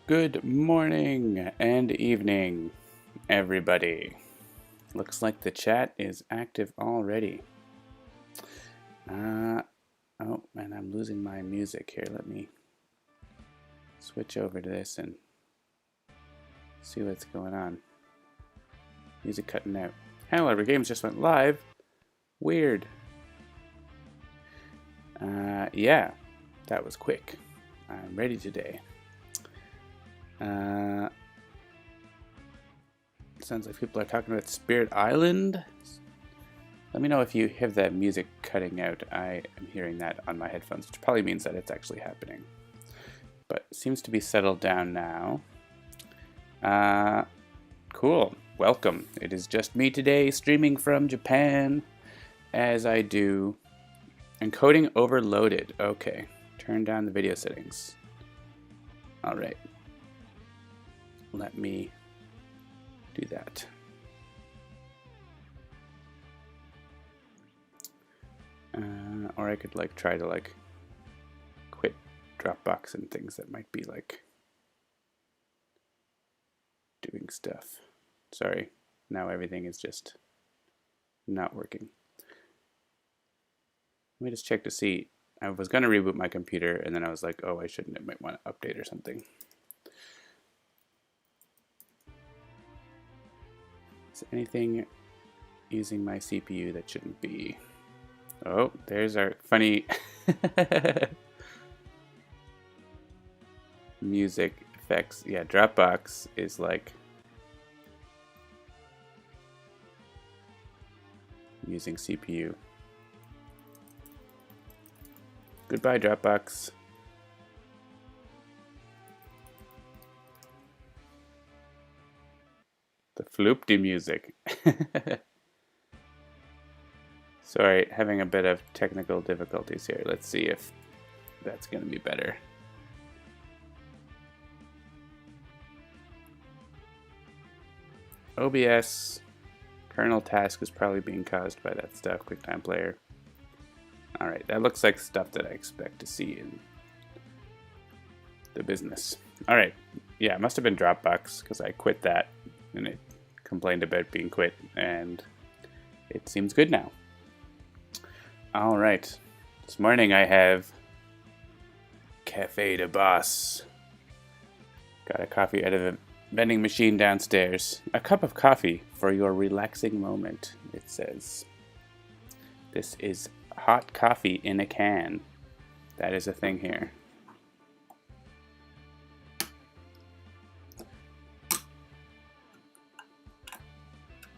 Good morning and evening, everybody. Looks like the chat is active already. Oh, and I'm losing my music here. Let me switch over to this and see what's going on. Music cutting out. Handelabra Games just went live. Weird. Yeah, that was quick. I'm ready today. Sounds like people are talking about Spirit Island. Let me know if you have that music cutting out. I am hearing that on my headphones, which probably means that it's actually happening. But it seems to be settled down now. Cool. Welcome. It is just me today, streaming from Japan, as I do. Encoding overloaded. Okay. Turn down the video settings. All right. Let me do that. Or I could try to quit Dropbox and things that might be doing stuff. Sorry, now everything is just not working. Let me just check to see. I was going to reboot my computer and then I was like, oh, I shouldn't. It might want to update or something. Is anything using my CPU that shouldn't be? Oh, there's our funny music effects. Yeah, Dropbox is using CPU. Goodbye, Dropbox. The floopty music. Sorry, having a bit of technical difficulties here. Let's see if that's going to be better. OBS kernel task is probably being caused by that stuff. QuickTime Player. Alright, that looks like stuff that I expect to see in the business. Alright, yeah, it must have been Dropbox because I quit that and it complained about being quit and it seems good now. Alright, this morning I have Cafe de Boss. Got a coffee out of the vending machine downstairs. A cup of coffee for your relaxing moment, it says. This is hot coffee in a can. That is a thing here.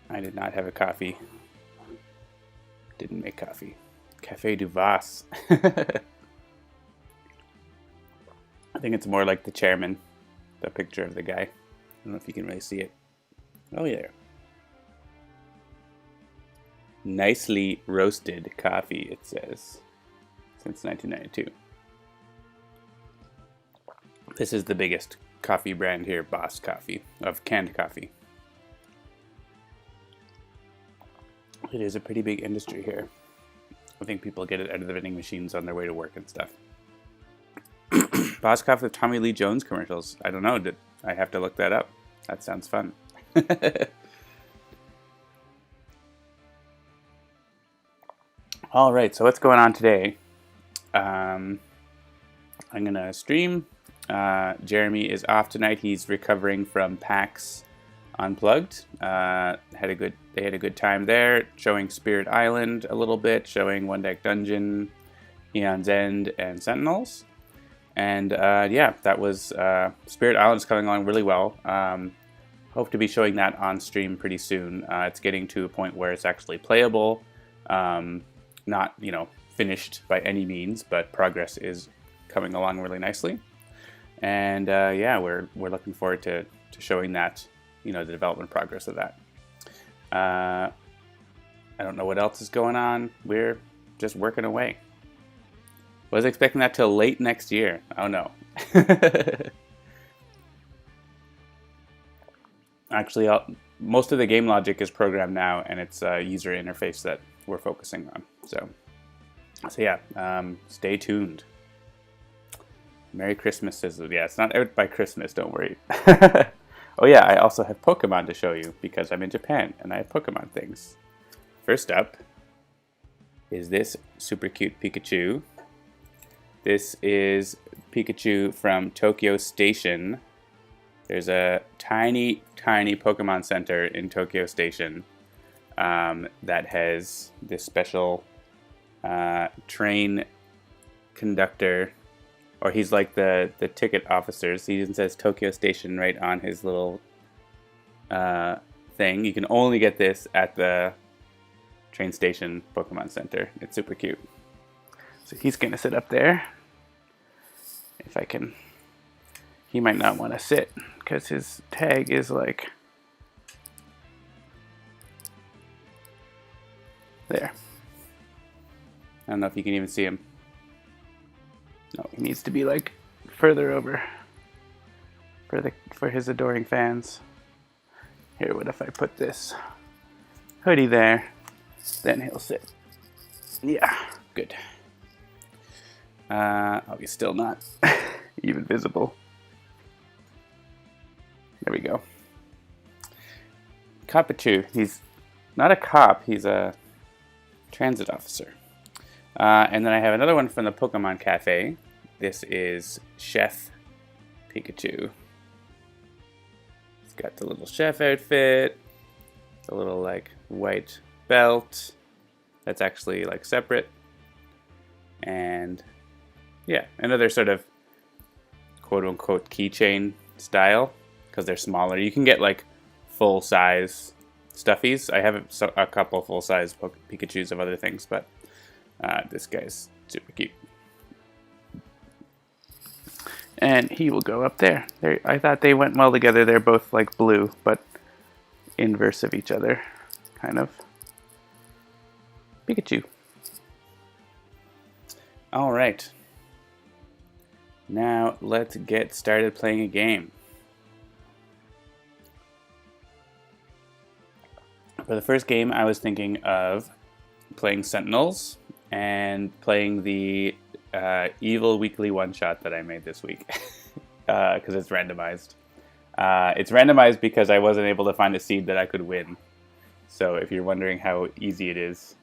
I did not have a coffee. Didn't make coffee. Cafe du Vas. I think it's more like the chairman. The picture of the guy. I don't know if you can really see it. Oh yeah. Nicely roasted coffee, it says. Since 1992. This is the biggest coffee brand here, Boss Coffee, of canned coffee. It is a pretty big industry here. I think people get it out of the vending machines on their way to work and stuff. Boss Coffee with Tommy Lee Jones commercials. I don't know. I have to look that up. That sounds fun. All right, so what's going on today? I'm going to stream. Jeremy is off tonight. He's recovering from PAX Unplugged. They had a good time there, showing Spirit Island a little bit, showing One Deck Dungeon, Eon's End, and Sentinels. And yeah, that was Spirit Island is coming along really well. Hope to be showing that on stream pretty soon. It's getting to a point where it's actually playable. Not, finished by any means, but progress is coming along really nicely. And yeah, we're looking forward to showing that, the development progress of that. I don't know what else is going on. We're just working away. Was expecting that till late next year. Oh no. Actually, most of the game logic is programmed now, and it's a user interface that we're focusing on. So yeah, stay tuned. Merry Christmas says, yeah, it's not out by Christmas, don't worry. Oh yeah, I also have Pokemon to show you because I'm in Japan and I have Pokemon things. First up is this super cute Pikachu. This is Pikachu from Tokyo Station. There's a tiny, tiny Pokemon Center in Tokyo Station that has this special train conductor, or he's like the ticket officers. He even says Tokyo Station right on his little thing. You can only get this at the train station Pokemon Center. It's super cute. So he's gonna sit up there. If I can, he might not want to sit because his tag is like there. I don't know if you can even see him. No, he needs to be like further over for his adoring fans. Here, what if I put this hoodie there? Then he'll sit. Yeah, good. Oh, he's still not even visible. There we go. Kapichu. He's not a cop. He's a transit officer. And then I have another one from the Pokemon Cafe. This is Chef Pikachu. He's got the little chef outfit, the little like white belt that's actually like separate, and yeah, another sort of quote-unquote keychain style because they're smaller. You can get like full-size stuffies. I have a couple full-size Pikachus of other things, but this guy's super cute. And he will go up there. I thought they went well together. They're both like blue, but inverse of each other, kind of. Pikachu. All right. Now let's get started playing a game. For the first game, I was thinking of playing Sentinels and playing the evil weekly one-shot that I made this week because it's randomized. It's randomized because I wasn't able to find a seed that I could win. So if you're wondering how easy it is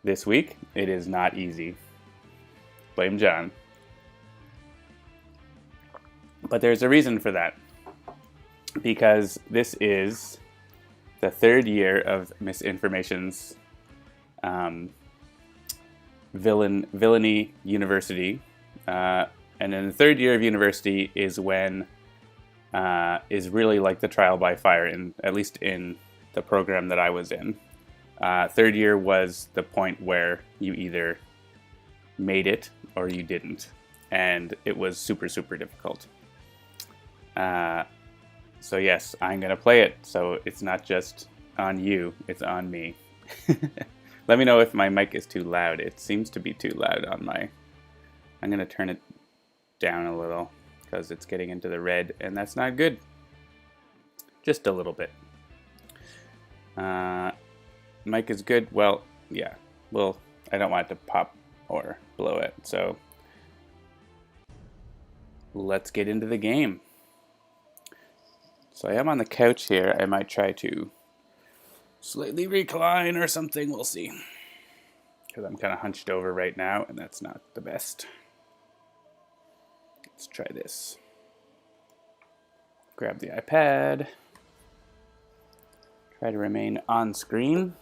this week, it is not easy. Blame John. But there's a reason for that. Because this is the third year of Misinformation's Villainy University. And then the third year of university is when is really like the trial by fire, at least in the program that I was in. Third year was the point where you either made it or you didn't. And it was super, super difficult. So yes, I'm going to play it. So it's not just on you, it's on me. Let me know if my mic is too loud. It seems to be too loud on my... I'm going to turn it down a little because it's getting into the red and that's not good. Just a little bit. Mic is good. Well, yeah. Well, I don't want it to pop or blow it. So let's get into the game. So I am on the couch here. I might try to slightly recline or something. We'll see. Because I'm kind of hunched over right now, and that's not the best. Let's try this. Grab the iPad. Try to remain on screen.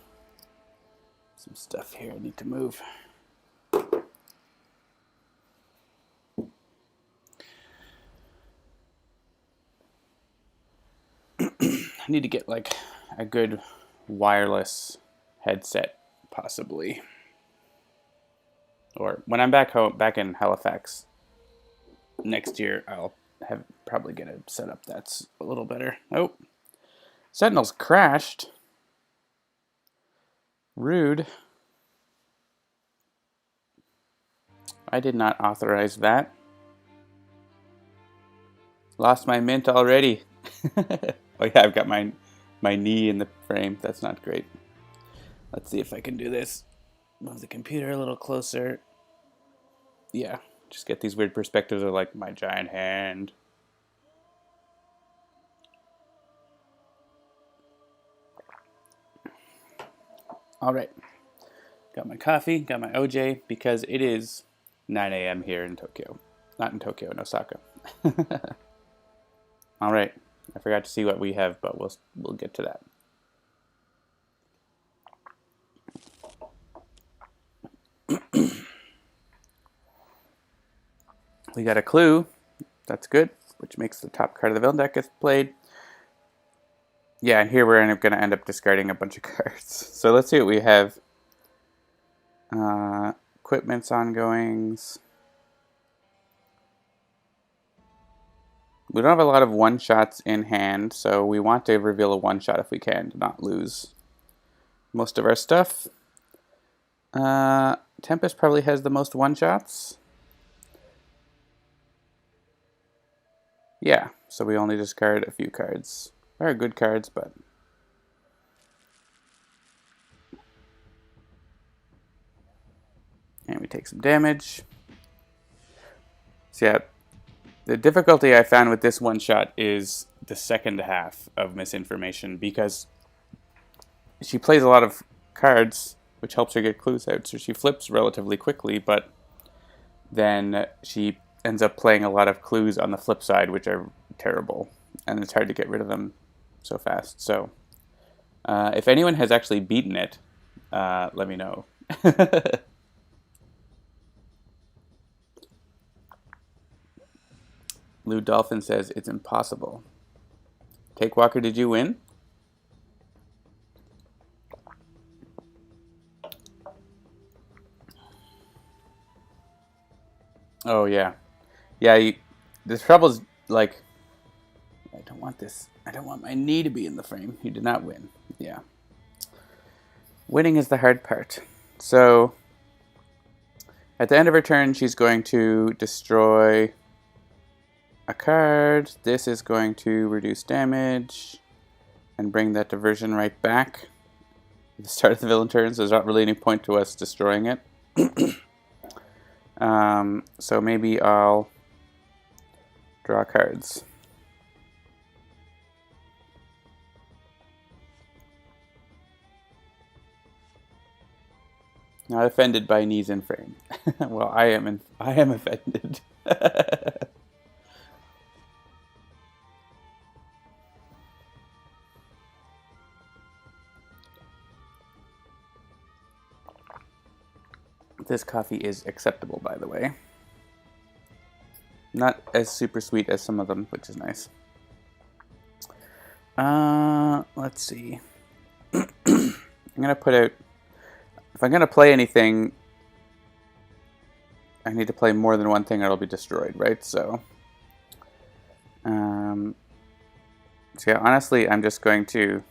Some stuff here I need to move. I need to get like a good wireless headset, possibly. Or when I'm back in Halifax next year, I'll probably get a setup that's a little better. Oh, Sentinels crashed. Rude. I did not authorize that. Lost my mint already. Oh yeah, I've got my knee in the frame. That's not great. Let's see if I can do this. Move the computer a little closer. Yeah, Just get these weird perspectives of like my giant hand. All right. Got my coffee, got my OJ, because it is 9 a.m. here in Tokyo. Not in Tokyo, in Osaka. All right. I forgot to see what we have, but we'll get to that. We got a clue. That's good, which makes the top card of the villain deck get played. Yeah, and here we're going to end up discarding a bunch of cards. So let's see what we have. Equipment's ongoings. We don't have a lot of one-shots in hand, so we want to reveal a one-shot if we can to not lose most of our stuff. Tempest probably has the most one-shots. Yeah, so we only discard a few cards. They're good cards, but... And we take some damage. So yeah, the difficulty I found with this one-shot is the second half of Misinformation, because she plays a lot of cards, which helps her get clues out. So she flips relatively quickly, but then she ends up playing a lot of clues on the flip side, which are terrible, and it's hard to get rid of them so fast. So if anyone has actually beaten it, let me know. Lou Dolphin says it's impossible. Take Walker, did you win? Oh yeah, yeah. The trouble's like, I don't want this. I don't want my knee to be in the frame. You did not win. Yeah. Winning is the hard part. So at the end of her turn, she's going to destroy a card. This is going to reduce damage and bring that diversion right back at the start of the villain turn, so there's not really any point to us destroying it. So maybe I'll draw cards. Not offended by knees in frame. Well, I am offended. This coffee is acceptable, by the way. Not as super sweet as some of them, which is nice. Let's see. I'm gonna put out. If I'm gonna play anything, I need to play more than one thing, or it'll be destroyed, right? So, so yeah. Honestly, I'm just going to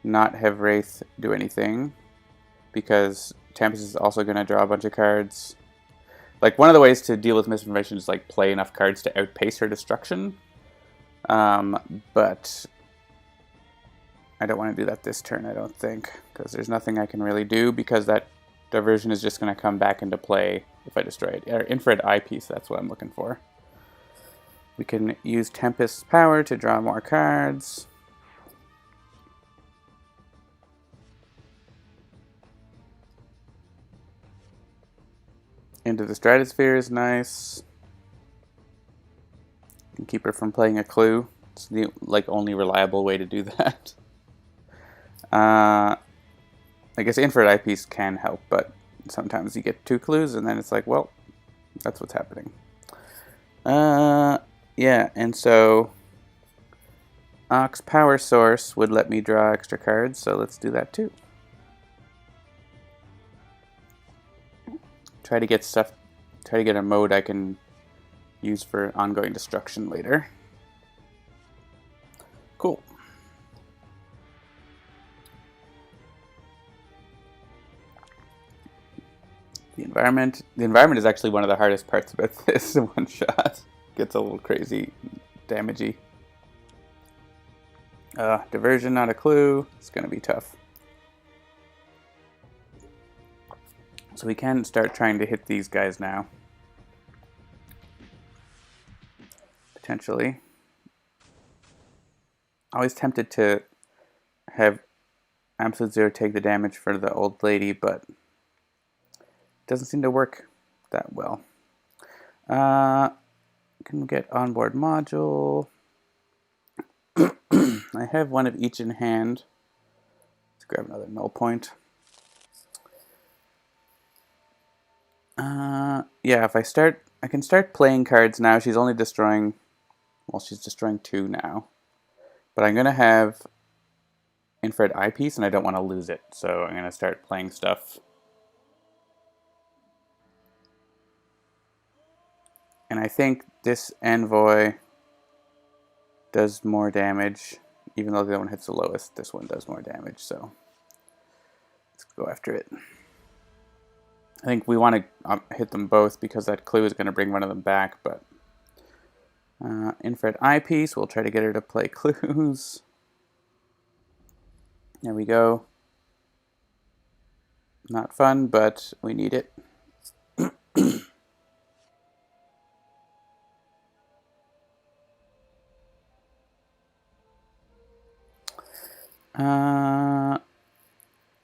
not have Wraith do anything, because Tempest is also going to draw a bunch of cards. Like, one of the ways to deal with Misinformation is, like, play enough cards to outpace her destruction. But I don't want to do that this turn, I don't think, because there's nothing I can really do, because that diversion is just going to come back into play if I destroy it. Or infrared eyepiece, that's what I'm looking for. We can use Tempest's power to draw more cards. Into the Stratosphere is nice. Can keep her from playing a clue. It's the only reliable way to do that. I guess infrared eyepiece can help, but sometimes you get 2 clues and then it's like, well, that's what's happening. Yeah, and so Ox Power Source would let me draw extra cards, so let's do that too. Try to get a mode I can use for ongoing destruction later. Cool. The environment is actually one of the hardest parts about this one shot. Gets a little crazy, damagey. Diversion, not a clue. It's gonna be tough. So we can start trying to hit these guys now. potentially. Always tempted to have Absolute Zero take the damage for the old lady, but it doesn't seem to work that well. Can we get onboard module? I have one of each in hand. Let's grab another null point. Yeah, if I can start playing cards now. She's only destroying, well, she's destroying 2 now. But I'm going to have infrared eyepiece, and I don't want to lose it, so I'm going to start playing stuff. And I think this envoy does more damage, even though the other one hits the lowest. This one does more damage, so let's go after it. I think we want to hit them both because that clue is going to bring one of them back, but infrared eyepiece, we'll try to get her to play clues. There we go. Not fun, but we need it.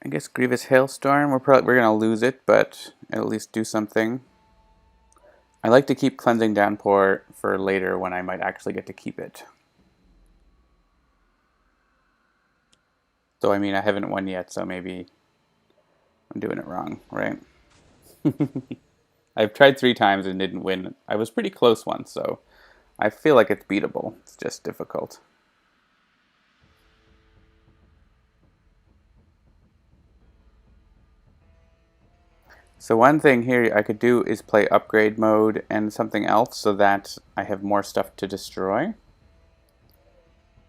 I guess Grievous Hailstorm, we're gonna lose it, but at least do something. I like to keep Cleansing Downpour for later when I might actually get to keep it. Though, I mean, I haven't won yet, so maybe I'm doing it wrong, right? I've tried 3 times and didn't win. I was pretty close once, so I feel like it's beatable. It's just difficult. So one thing here I could do is play upgrade mode and something else so that I have more stuff to destroy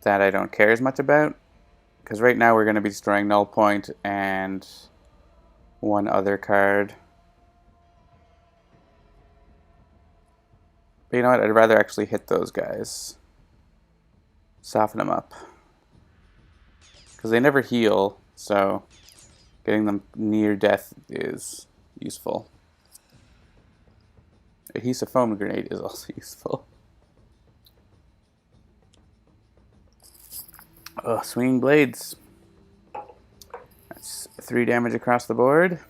that I don't care as much about. Because right now we're going to be destroying Null Point and one other card. But you know what? I'd rather actually hit those guys. Soften them up. Because they never heal, so getting them near death is useful. Adhesive Foam Grenade is also useful. Oh, Swinging Blades. That's 3 damage across the board.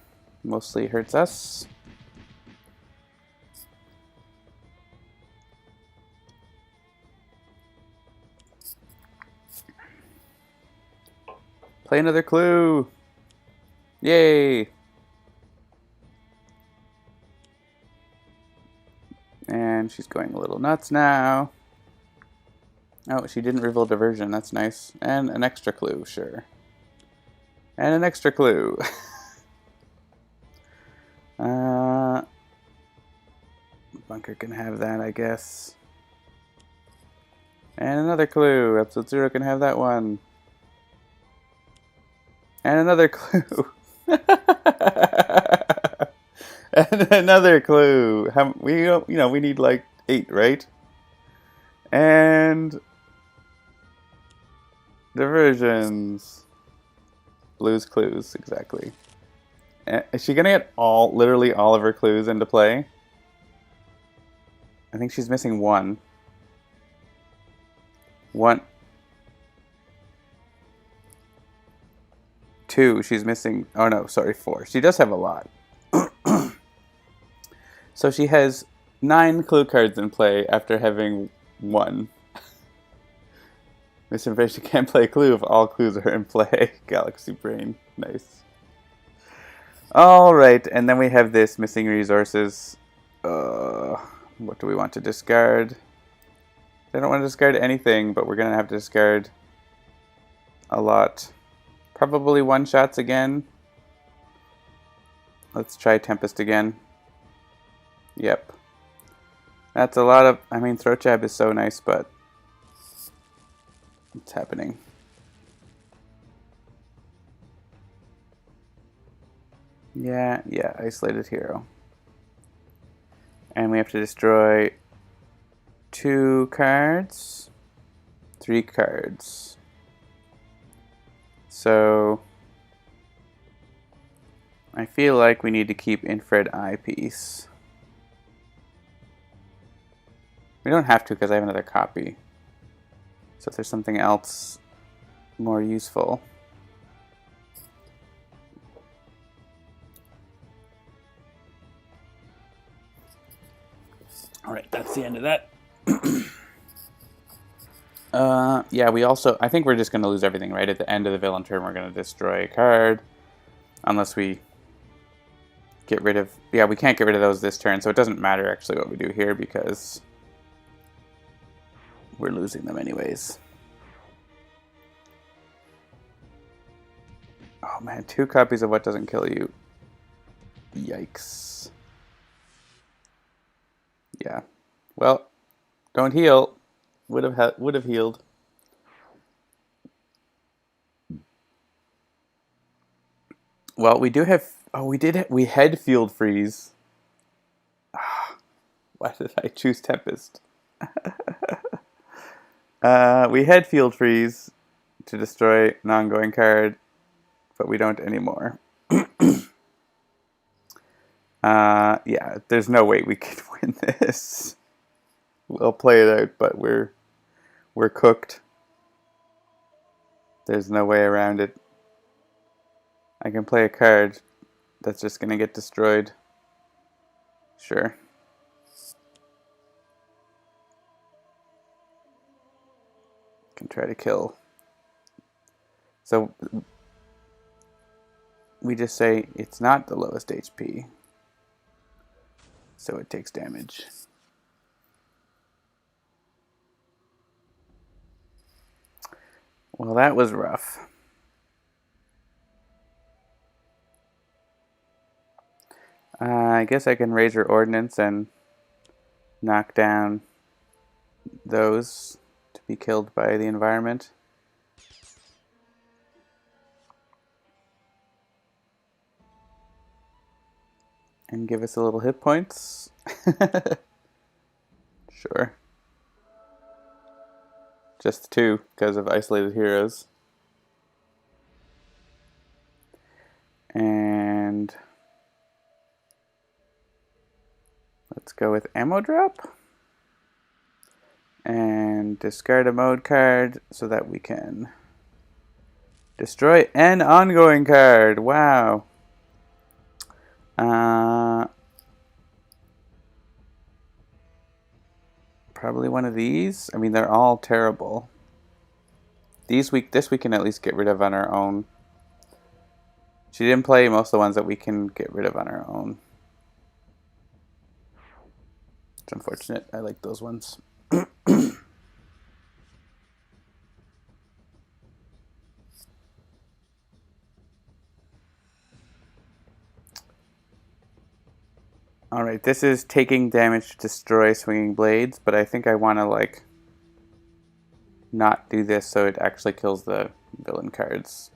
Mostly hurts us. Play another clue. Yay! And she's going a little nuts now. Oh, she didn't reveal diversion. That's nice. And an extra clue, sure. And an extra clue. Bunker can have that, I guess. And another clue. Absolute Zero can have that one. And another clue. And another clue. We need like 8, right? And diversions. Blues clues, exactly. Is she gonna get literally all of her clues into play? I think she's missing 1. 1. 2. She's missing. Oh no, sorry, 4. She does have a lot. So she has 9 clue cards in play after having 1. Misinformation can't play a clue if all clues are in play. Galaxy Brain. Nice. Alright, and then we have this missing resources. What do we want to discard? I don't want to discard anything, but we're going to have to discard a lot. Probably one-shots again. Let's try Tempest again. Yep. That's a lot of... I mean, Throat Jab is so nice, but... What's happening? Yeah, Isolated Hero. And we have to destroy 2 cards. 3 cards. So... I feel like we need to keep Infrared Eyepiece. We don't have to because I have another copy. So if there's something else more useful. Alright, that's the end of that. Yeah, we also... I think we're just going to lose everything, right? At the end of the villain turn, we're going to destroy a card. Unless we get rid of... Yeah, we can't get rid of those this turn, so it doesn't matter actually what we do here because we're losing them anyways. Oh man, 2 copies of What Doesn't Kill You. Yikes. Yeah. Well, don't heal. Would have healed. Well, we do have... Oh, we had Field Freeze. Why did I choose Tempest? We had Field Freeze to destroy an ongoing card, but we don't anymore. Yeah, there's no way we could win this. We'll play it out, but we're cooked. There's no way around it. I can play a card that's just gonna get destroyed. Sure. Can try to kill. So we just say it's not the lowest HP. So it takes damage. Well, that was rough. I guess I can raise her ordnance and knock down those to be killed by the environment. And give us a little hit points. Sure. Just 2 because of isolated heroes. And let's go with ammo drop. And discard a mode card so that we can destroy an ongoing card. Wow. Probably one of these. I mean, they're all terrible. This we can at least get rid of on our own. She didn't play most of the ones that we can get rid of on our own. It's unfortunate. I like those ones. Alright, this is taking damage to destroy swinging blades, but I think I want to, like, not do this so it actually kills the villain cards.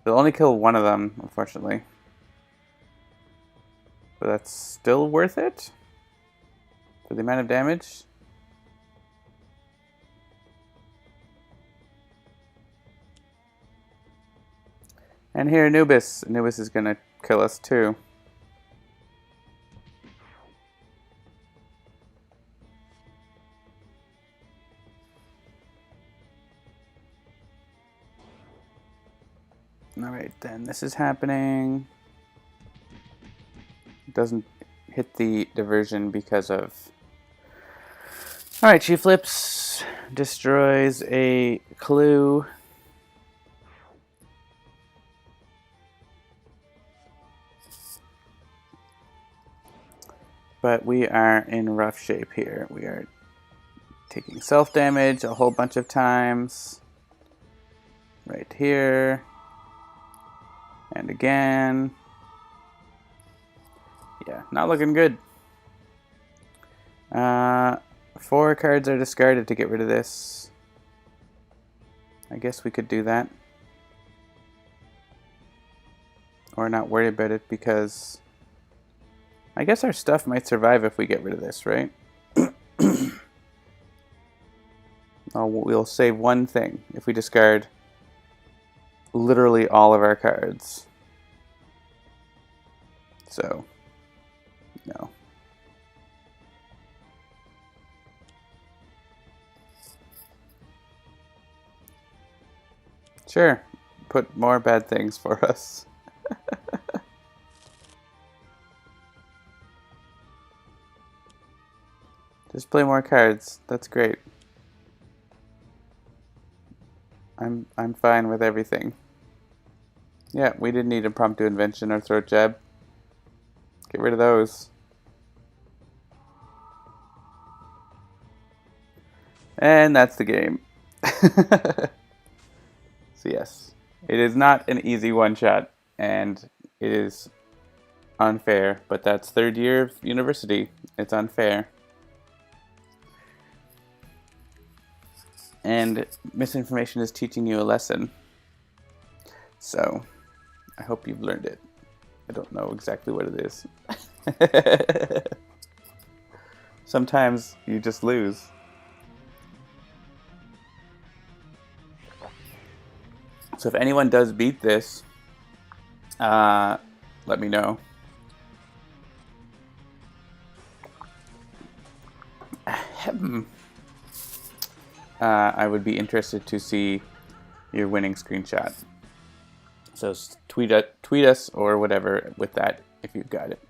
It'll only kill one of them, unfortunately. But that's still worth it? For the amount of damage? And here, Anubis. Anubis is gonna kill us too. Alright, then this is happening. It doesn't hit the diversion because of... Alright, she flips, destroys a clue. But we are in rough shape here. We are taking self-damage a whole bunch of times. Right here. And again. Yeah, not looking good. 4 cards are discarded to get rid of this. I guess we could do that. Or not worry about it because... I guess our stuff might survive if we get rid of this, right? Oh, we'll save one thing if we discard literally all of our cards. So, no. Sure. Put more bad things for us. Just play more cards. That's great. I'm fine with everything. Yeah, we didn't need impromptu invention or throat jab. Get rid of those. And that's the game. So yes, it is not an easy one-shot, and it is unfair, but that's third year of university. It's unfair. And misinformation is teaching you a lesson. So, I hope you've learned it. I don't know exactly what it is. Sometimes you just lose. So if anyone does beat this, let me know. I would be interested to see your winning screenshot. So tweet us or whatever with that if you've got it.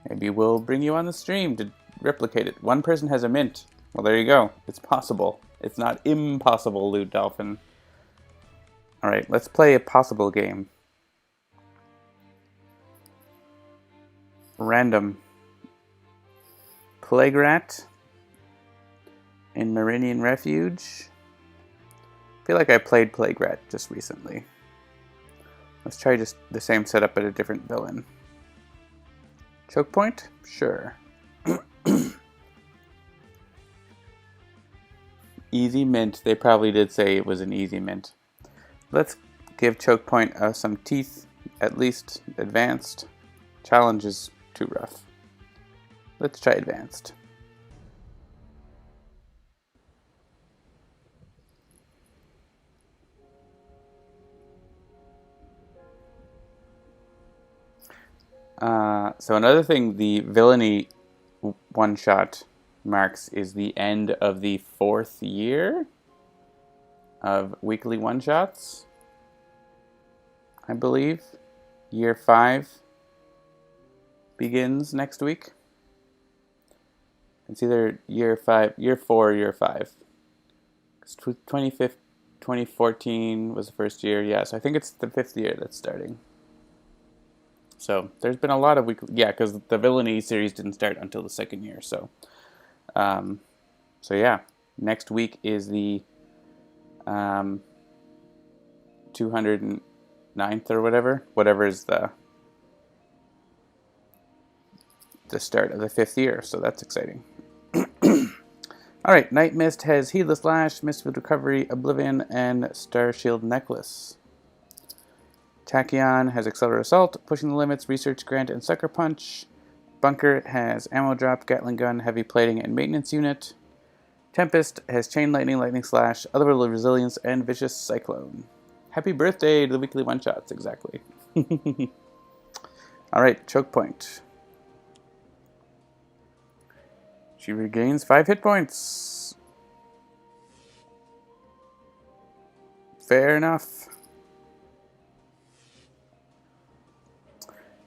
Maybe we'll bring you on the stream to replicate it. One person has a mint. Well, there you go. It's possible. It's not impossible, Loot Dolphin. Alright, let's play a possible game. Random. Plague Rat in Maerynian Refuge. I feel like I played Plague Rat just recently. Let's try just the same setup but a different villain. Chokepoint? Sure. Easy mint. They probably did say it was an easy mint. Let's give Chokepoint some teeth, at least advanced. Challenge is too rough. Let's try advanced. So another thing the villainy one-shot marks is the end of the 4th year of weekly one-shots, I believe. Year 5 begins next week. It's either year 4 or year 5. 2014 was the first year, yeah, so I think it's the 5th year that's starting. So there's been a lot of weekly, yeah, because the villainy series didn't start until the 2nd year. So, so yeah, next week is the 209th or whatever is the start of the 5th year. So that's exciting. All right, Nightmist has Heedless Lash, Mistwood Recovery, Oblivion, and Star Shield Necklace. Tachyon has Accelerated Assault, Pushing the Limits, Research Grant, and Sucker Punch. Bunker has Ammo Drop, Gatling Gun, Heavy Plating, and Maintenance Unit. Tempest has Chain Lightning, Lightning Slash, Otherworldly Resilience, and Vicious Cyclone. Happy birthday to the weekly one-shots, exactly. Alright, Chokepoint. She regains 5 hit points. Fair enough.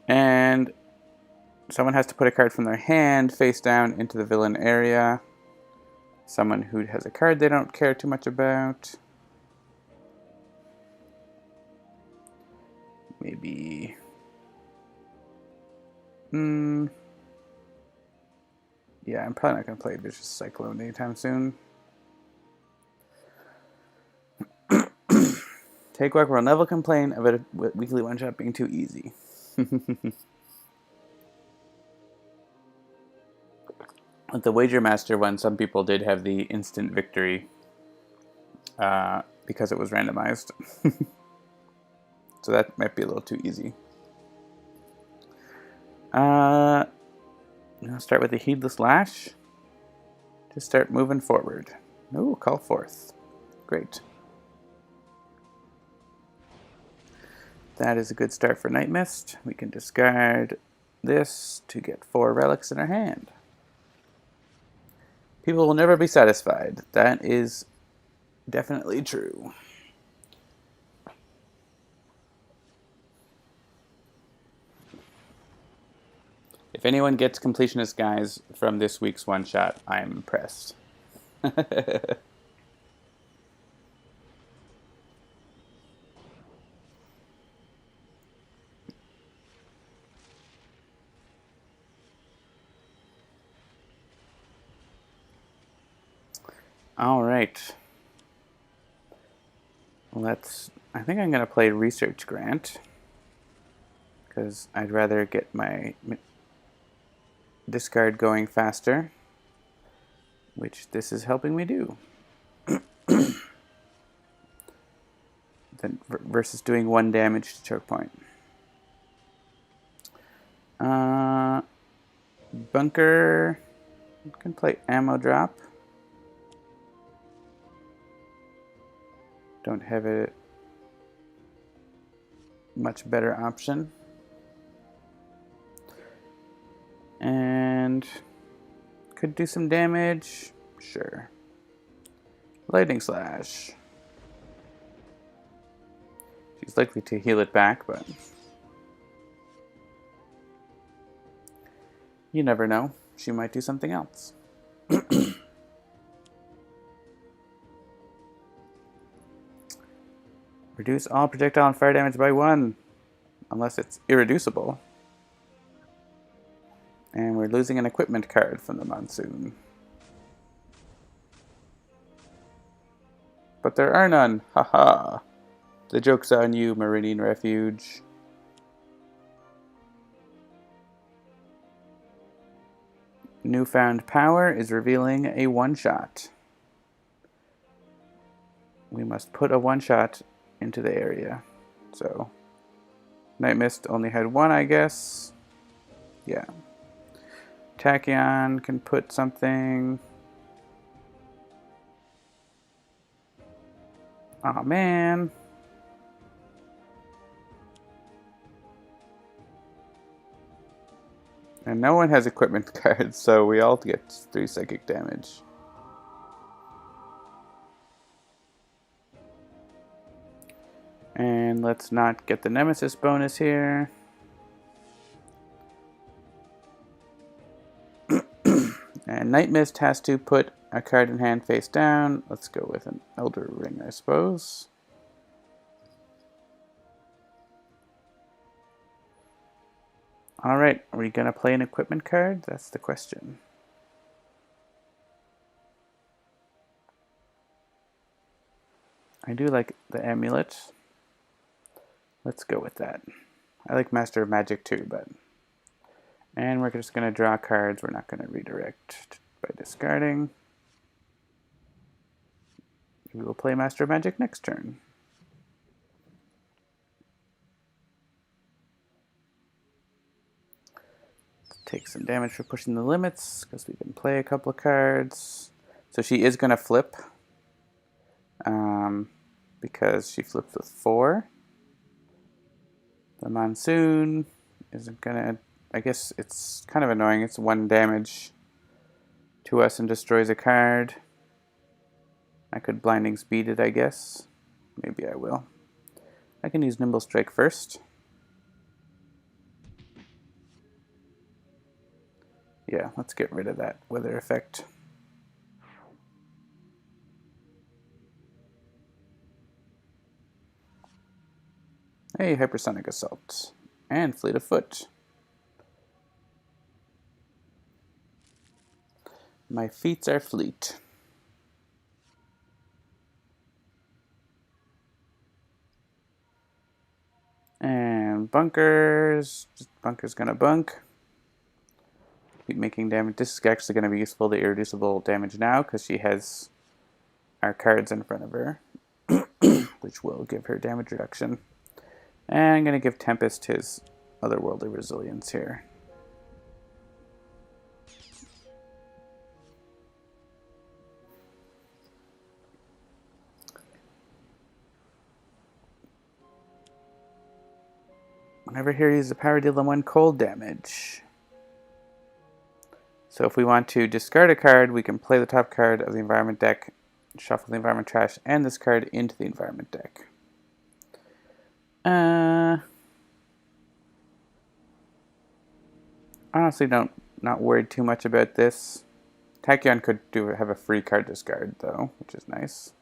And someone has to put a card from their hand face down into the villain area. Someone who has a card they don't care too much about. Maybe... yeah, I'm probably not going to play Vicious Cyclone anytime soon. Takewalk will never complain about a weekly one-shot being too easy. With the Wager Master one, some people did have the instant victory because it was randomized. So that might be a little too easy. I'll start with the Heedless Lash. Just start moving forward. Ooh, Call Forth. Great. That is a good start for Nightmist. We can discard this to get 4 relics in our hand. People will never be satisfied. That is definitely true. If anyone gets completionist guys from this week's one-shot, I'm impressed. All right. I think I'm going to play Research Grant, because I'd rather get my discard going faster, which this is helping me do. Versus doing 1 damage to Chokepoint. Bunker can play Ammo Drop. Don't have a much better option. And could do some damage. Sure. Lightning Slash. She's likely to heal it back, but you never know. She might do something else. Reduce all projectile and fire damage by 1, unless it's irreducible. And we're losing an equipment card from the Monsoon. But there are none. Haha. The joke's on you, Maerynian Refuge. Newfound Power is revealing a one-shot. We must put a one-shot into the area. So, Nightmist only had 1, I guess. Yeah. Tachyon can put something. Aw, man. And no one has equipment cards, so we all get 3 psychic damage. And let's not get the Nemesis bonus here. And Nightmist has to put a card in hand face down. Let's go with an Elder Ring, I suppose. Alright, are we going to play an equipment card? That's the question. I do like the amulet. Let's go with that. I like Master of Magic too, but... And we're just going to draw cards. We're not going to redirect by discarding. We will play Master of Magic next turn. Take some damage for pushing the limits, because we can play a couple of cards. So she is going to flip, because she flips with 4. The Monsoon isn't going to... I guess it's kind of annoying. It's 1 damage to us and destroys a card. I could Blinding Speed it, I guess. Maybe I will. I can use Nimble Strike first. Yeah, let's get rid of that weather effect. Hey, Hypersonic Assault. And Fleet of Foot. My feats are fleet. And bunkers. Bunker's gonna bunk. Keep making damage. This is actually gonna be useful, the irreducible damage now, because she has our cards in front of her, which will give her damage reduction. And I'm gonna give Tempest his otherworldly resilience here. Whenever here, use the power, deal them 1 cold damage. So if we want to discard a card, we can play the top card of the environment deck, shuffle the environment trash, and this card into the environment deck. Honestly, not worried too much about this. Tachyon could have a free card discard though, which is nice.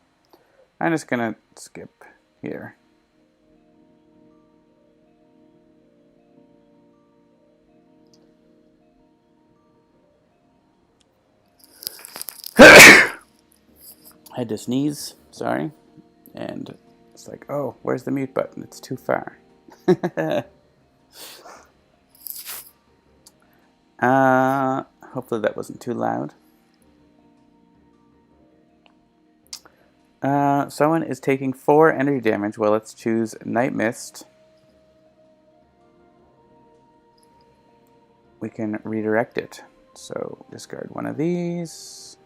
I'm just gonna skip here. I had to sneeze, sorry. And it's like, oh, where's the mute button? It's too far. Hopefully that wasn't too loud. Someone is taking 4 energy damage. Well, let's choose Nightmist. We can redirect it. So discard one of these.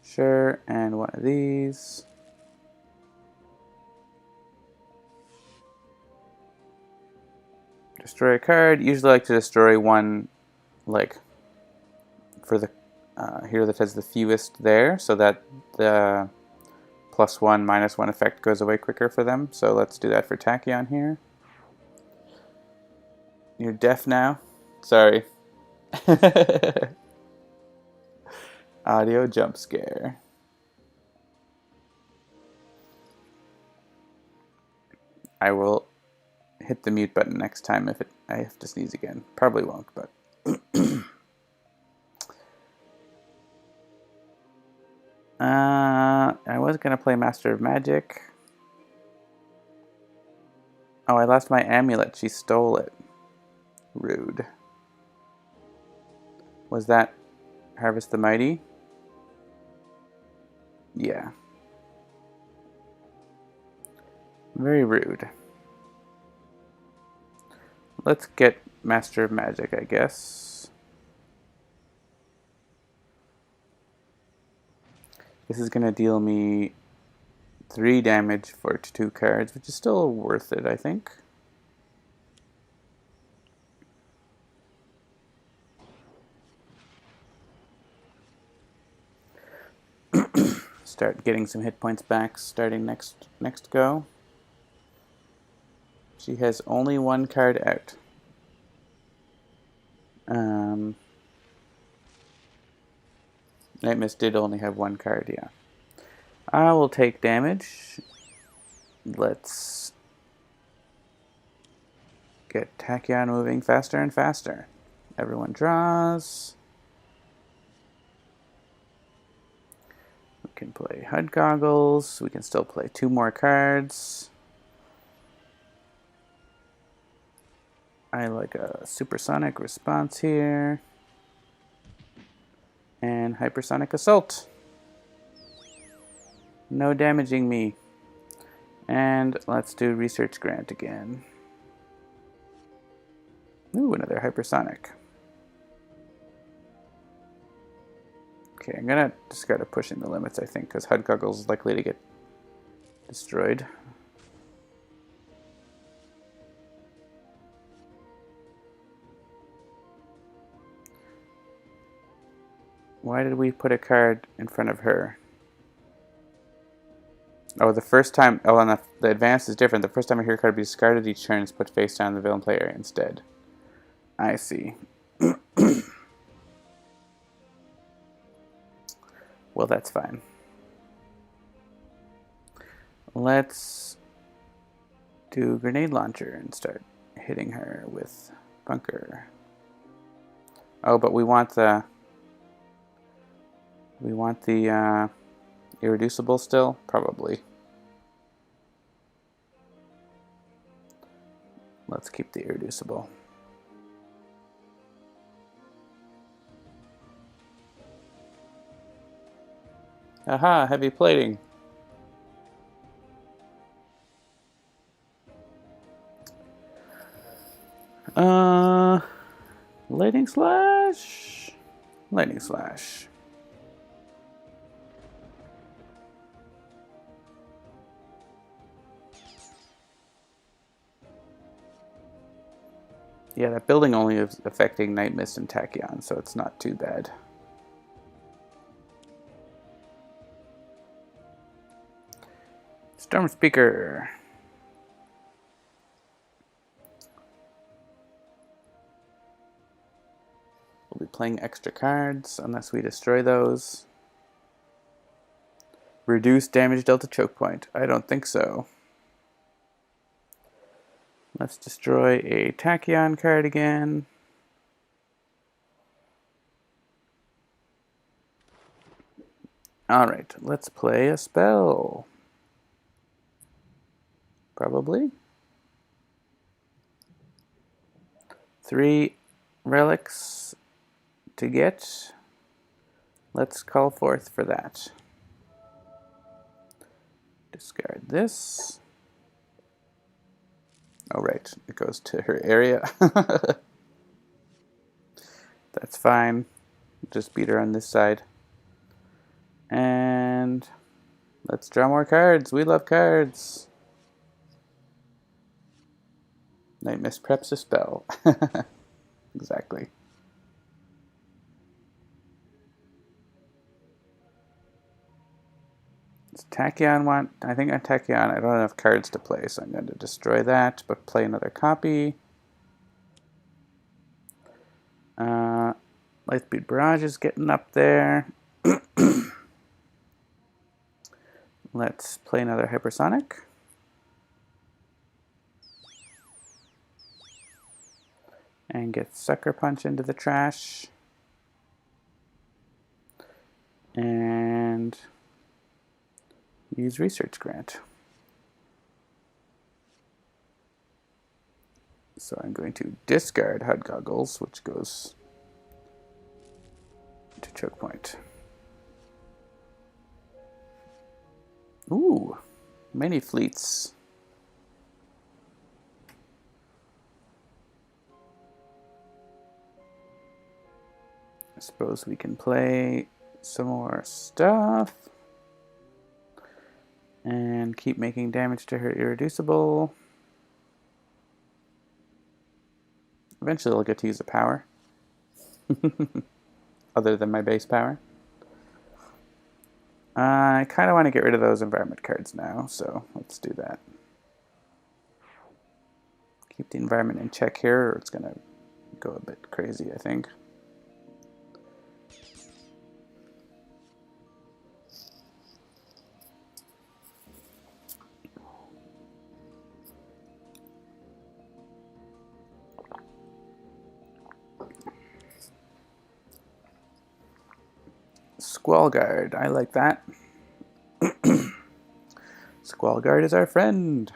Sure, and one of these. Destroy a card. Usually I like to destroy one, like, for the hero that has the fewest there, so that the +1, -1 effect goes away quicker for them. So let's do that for Tachyon here. You're deaf now? Sorry. Audio jump scare. I will hit the mute button next time if I have to sneeze again. Probably won't, but... I was going to play Master of Magic. Oh, I lost my amulet. She stole it. Rude. Was that Harvest the Mighty? Yeah. Very rude. Let's get Master of Magic, I guess. This is going to deal me 3 damage for 2 cards, which is still worth it, I think. Start getting some hit points back starting next go. She has only 1 card out. Nightmist did only have 1 card, yeah. I will take damage. Let's get Tachyon moving faster and faster. Everyone draws. We can play HUD Goggles. We can still play 2 more cards. I like a Supersonic Response here. And Hypersonic Assault. No damaging me. And let's do Research Grant again. Ooh, another Hypersonic. Okay, I'm gonna discard a Pushing the Limits, I think, because HUD Goggles is likely to get destroyed. Why did we put a card in front of her? Oh, the first time... Oh, and the advance is different. The first time a hero card be discarded each turn is put face down in the villain play area instead. I see. Well, that's fine. Let's do Grenade Launcher and start hitting her with Bunker. Oh, but we want the... We want the Irreducible still? Probably. Let's keep the Irreducible. Aha, heavy plating. Lightning Slash. Lightning Slash. Yeah, that building only is affecting Nightmist and Tachyon, so it's not too bad. Storm Speaker. playing extra cards unless we destroy those. Reduce damage dealt to Chokepoint. I don't think so. Let's destroy a Tachyon card again. Alright, let's play a spell. Probably. 3 relics to get. Let's call forth for that. Discard this. Oh, right. It goes to her area. That's fine. Just beat her on this side. And let's draw more cards. We love cards. Nightmist preps a spell. Exactly. Does Tachyon want... I think on Tachyon I don't have enough cards to play, so I'm going to destroy that, but play another copy. Lightspeed Barrage is getting up there. Let's play another Hypersonic. And get Sucker Punch into the trash. And use Research Grant. So I'm going to discard HUD Goggles, which goes to Chokepoint. Ooh, many fleets. I suppose we can play some more stuff and keep making damage to her Irreducible. Eventually I'll get to use a power. Other than my base power. I kind of want to get rid of those environment cards now, so let's do that. Keep the environment in check here, or it's going to go a bit crazy, I think. Squall Guard, I like that. Squall Guard is our friend.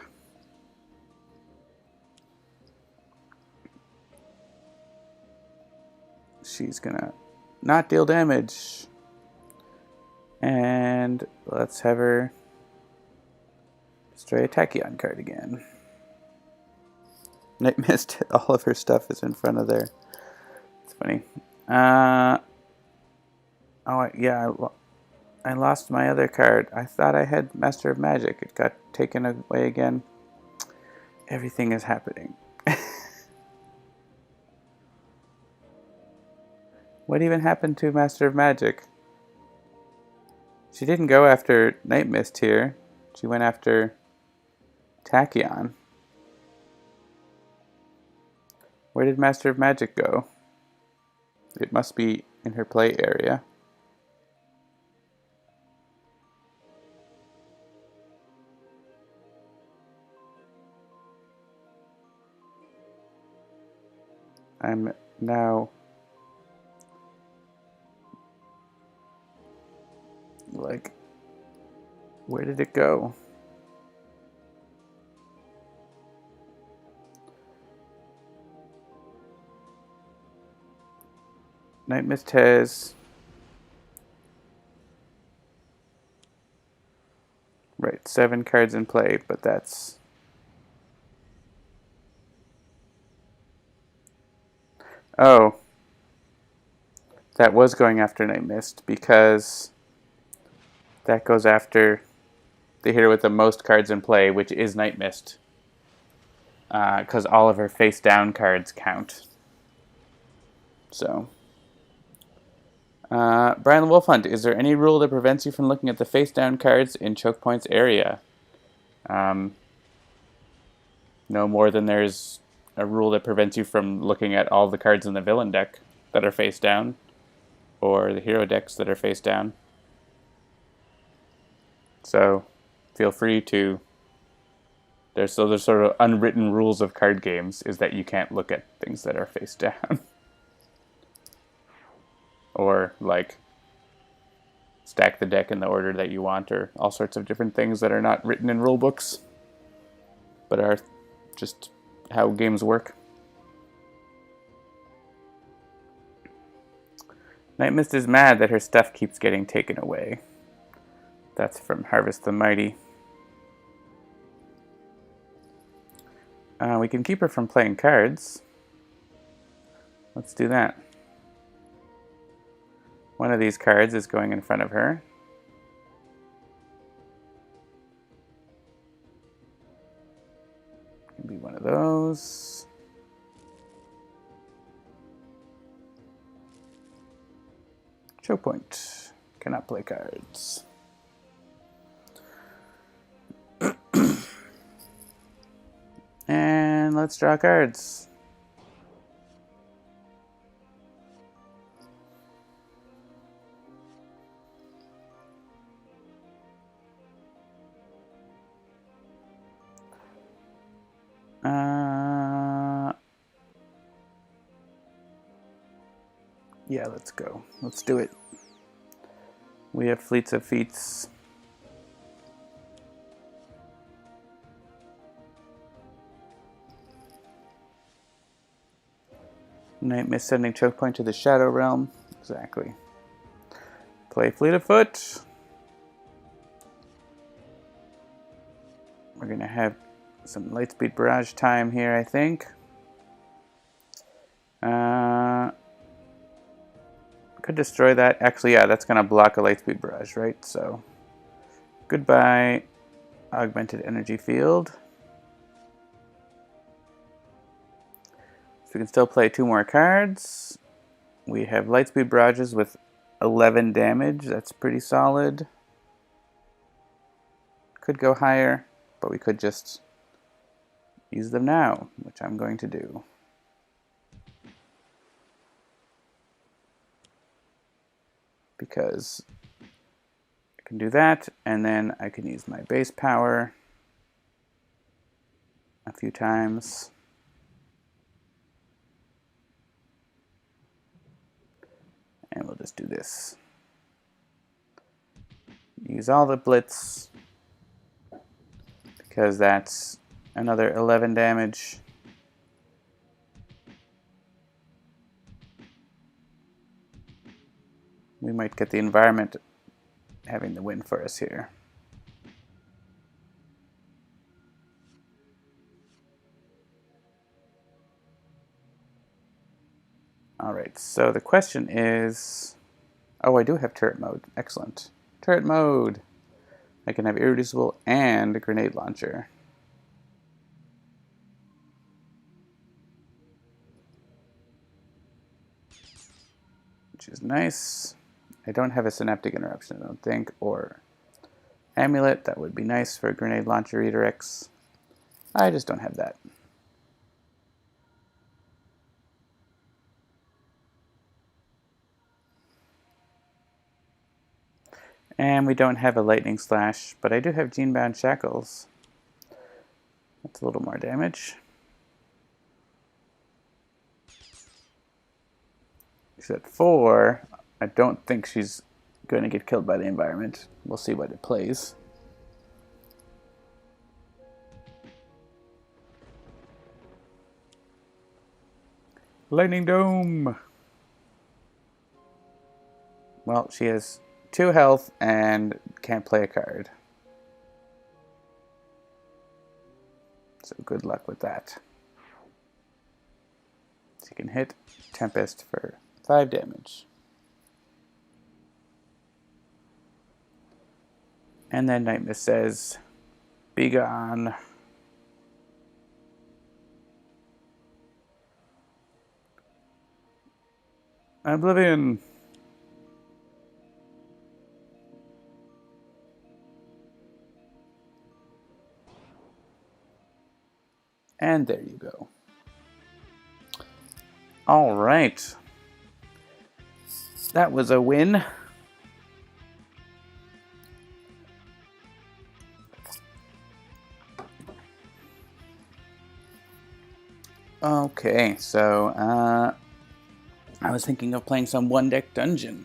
She's gonna not deal damage. And let's have her destroy a Tachyon card again. Nightmist, all of her stuff is in front of there. It's funny. Oh, yeah, I lost my other card. I thought I had Master of Magic. It got taken away again. Everything is happening. What even happened to Master of Magic? She didn't go after Nightmist here. She went after Tachyon. Where did Master of Magic go? It must be in her play area. I'm now like, where did it go? Nightmist has right 7 cards in play, but that's oh, that was going after Nightmist because that goes after the hitter with the most cards in play, which is Nightmist, because all of her face down cards count. So, Brian the Wolf Hunt, is there any rule that prevents you from looking at the face down cards in Chokepoint's area? No more than there's a rule that prevents you from looking at all the cards in the villain deck. that are face down, or the hero decks that are face down. So feel free to. There's sort of unwritten rules of card games is that you can't look at things that are face down. Or like stack the deck in the order that you want, or all sorts of different things that are not written in rule books, but are just how games work. Nightmist is mad that her stuff keeps getting taken away. That's from Harvest the Mighty. We can keep her from playing cards. Let's do that. One of these cards is going in front of her. Can be one of those. Chokepoint. Cannot play cards. And let's draw cards. Yeah, let's go. Let's do it. We have Fleets of Feats. Nightmist sending Chokepoint to the Shadow Realm. Exactly. Play Fleet of Foot. We're going to have some Lightspeed Barrage time here, I think. Could destroy that. Actually, yeah, that's going to block a Lightspeed Barrage, right? So, goodbye, Augmented Energy Field. So we can still play 2 more cards. We have Lightspeed Barrages with 11 damage. That's pretty solid. Could go higher, but we could just use them now, which I'm going to do. Because I can do that, and then I can use my base power a few times. And we'll just do this. Use all the Blitz, because that's another 11 damage. We might get the environment having the win for us here. Alright, so the question is... Oh, I do have turret mode. Excellent. Turret mode! I can have Irreducible and a grenade launcher. Which is nice. I don't have a Synaptic Interruption, I don't think, or Amulet. That would be nice for grenade launcher redirects. I just don't have that. And we don't have a Lightning Slash, but I do have Genebound Shackles. That's a little more damage. She's at 4. I don't think she's going to get killed by the environment. We'll see what it plays. Lightning Dome! Well, she has 2 health and can't play a card. So good luck with that. She can hit Tempest for 5 damage. And then Nightmist says, "Be gone." Oblivion. And there you go. All right. That was a win. Okay, so I was thinking of playing some one-deck dungeon.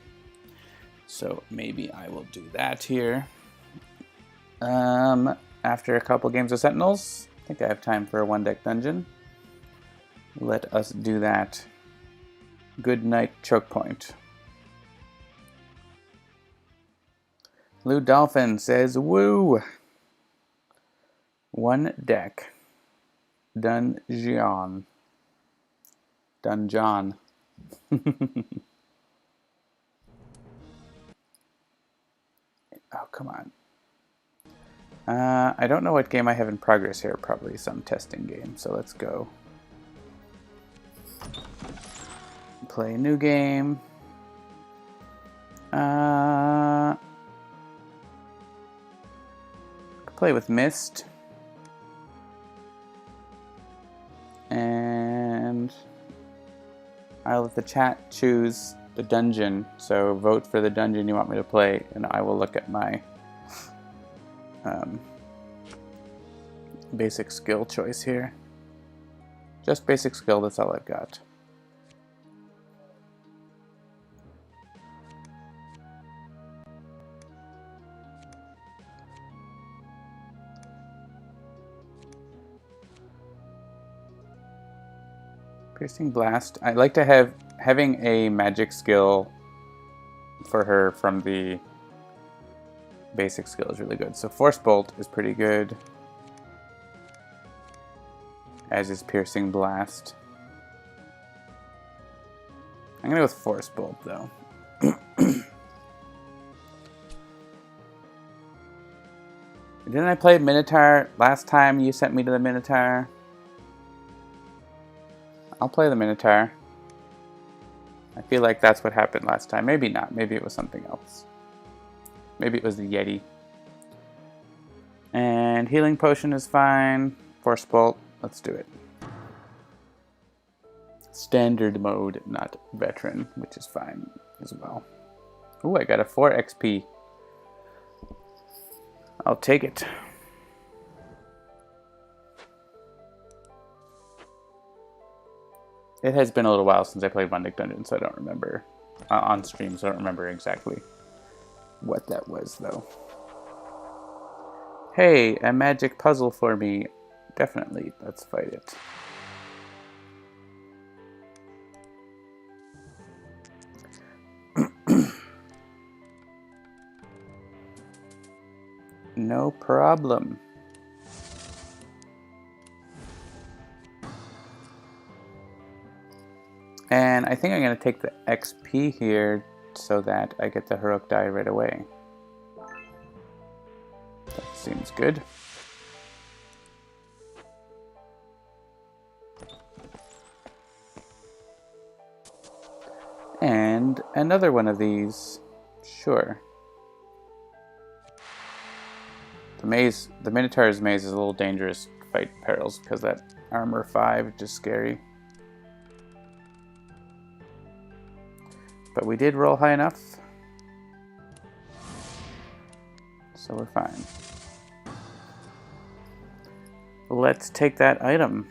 So maybe I will do that here. After a couple games of Sentinels, I think I have time for a one-deck dungeon. Let us do that. Good night, Chokepoint. Lou Dolphin says, woo! One deck. Dungeon. Dungeon. Oh, come on. I don't know what game I have in progress here. Probably some testing game. So let's go. Play a new game. Play with Mist. And I'll let the chat choose the dungeon. So vote for the dungeon you want me to play, and I will look at my basic skill choice here. Just basic skill, that's all I've got. Piercing Blast. I'd like to have having a magic skill for her from the basic skill is really good. So Force Bolt is pretty good, as is Piercing Blast. I'm gonna go with Force Bolt though. Didn't I play Minotaur last time you sent me to the Minotaur? I'll play the Minotaur. I feel like that's what happened last time. Maybe not. Maybe it was something else. Maybe it was the Yeti. And Healing Potion is fine. Force Bolt. Let's do it. Standard mode, not Veteran, which is fine as well. Ooh, I got a 4 XP. I'll take it. It has been a little while since I played One Deck Dungeon, so I don't remember on stream, so I don't remember exactly what that was, though. Hey, a magic puzzle for me. Definitely, let's fight it. No problem. And I think I'm going to take the XP here so that I get the heroic die right away. That seems good. And another one of these. Sure. The Minotaur's maze is a little dangerous to fight perils because that armor 5 is just scary. But we did roll high enough, so we're fine. Let's take that item.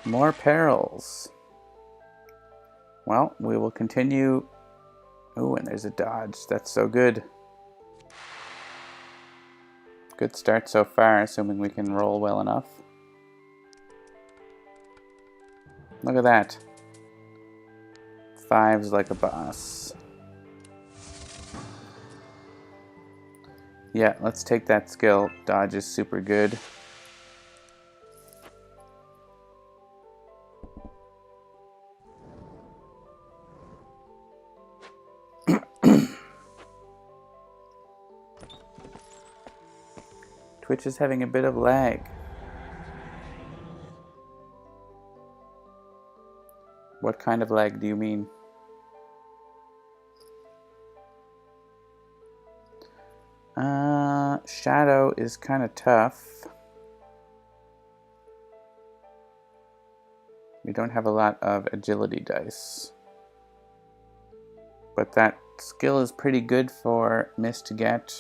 More perils. Well, we will continue. Oh, and there's a dodge. That's so good. Good start so far, assuming we can roll well enough. Look at that. 5's like a boss. Yeah, let's take that skill. Dodge is super good. Twitch is having a bit of lag. What kind of lag do you mean? Shadow is kind of tough. We don't have a lot of agility dice. But that skill is pretty good for Mist to get.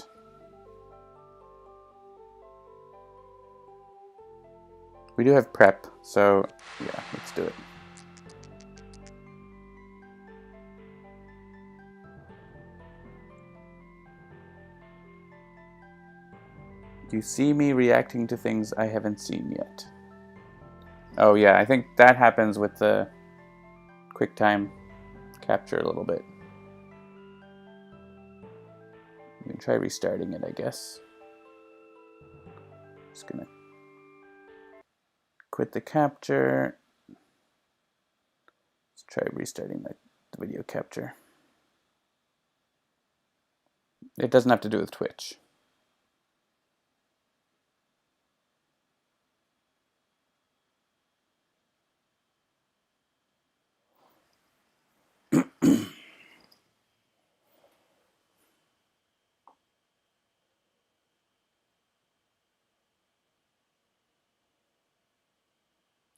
We do have prep, so yeah, let's do it. You see me reacting to things I haven't seen yet. Oh yeah, I think that happens with the quick time capture a little bit. We can try restarting it, I guess. Just gonna quit the capture. Let's try restarting the video capture. It doesn't have to do with Twitch.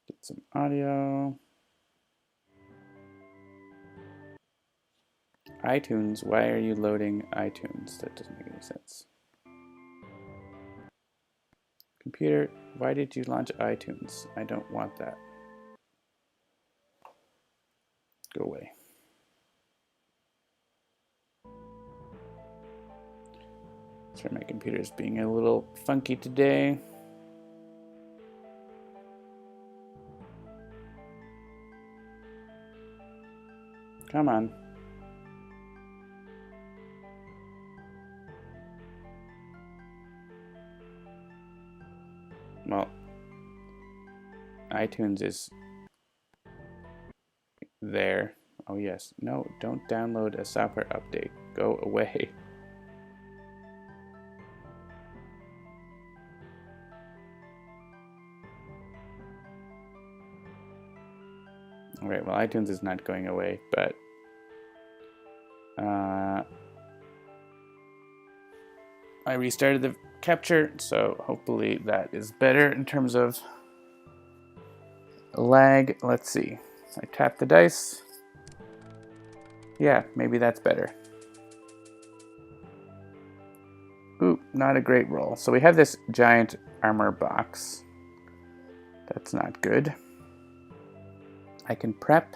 Get some audio. iTunes, why are you loading iTunes? That doesn't make any sense. Computer, why did you launch iTunes? I don't want that. Go away. Sorry, my computer's being a little funky today. Come on. Well, iTunes is there. Oh yes. No, don't download a software update. Go away. Alright, well iTunes is not going away, but I restarted the capture, so hopefully that is better in terms of lag. Let's see. I tap the dice. Yeah, maybe that's better. Ooh, not a great roll. So we have this giant armor box. That's not good. I can prep.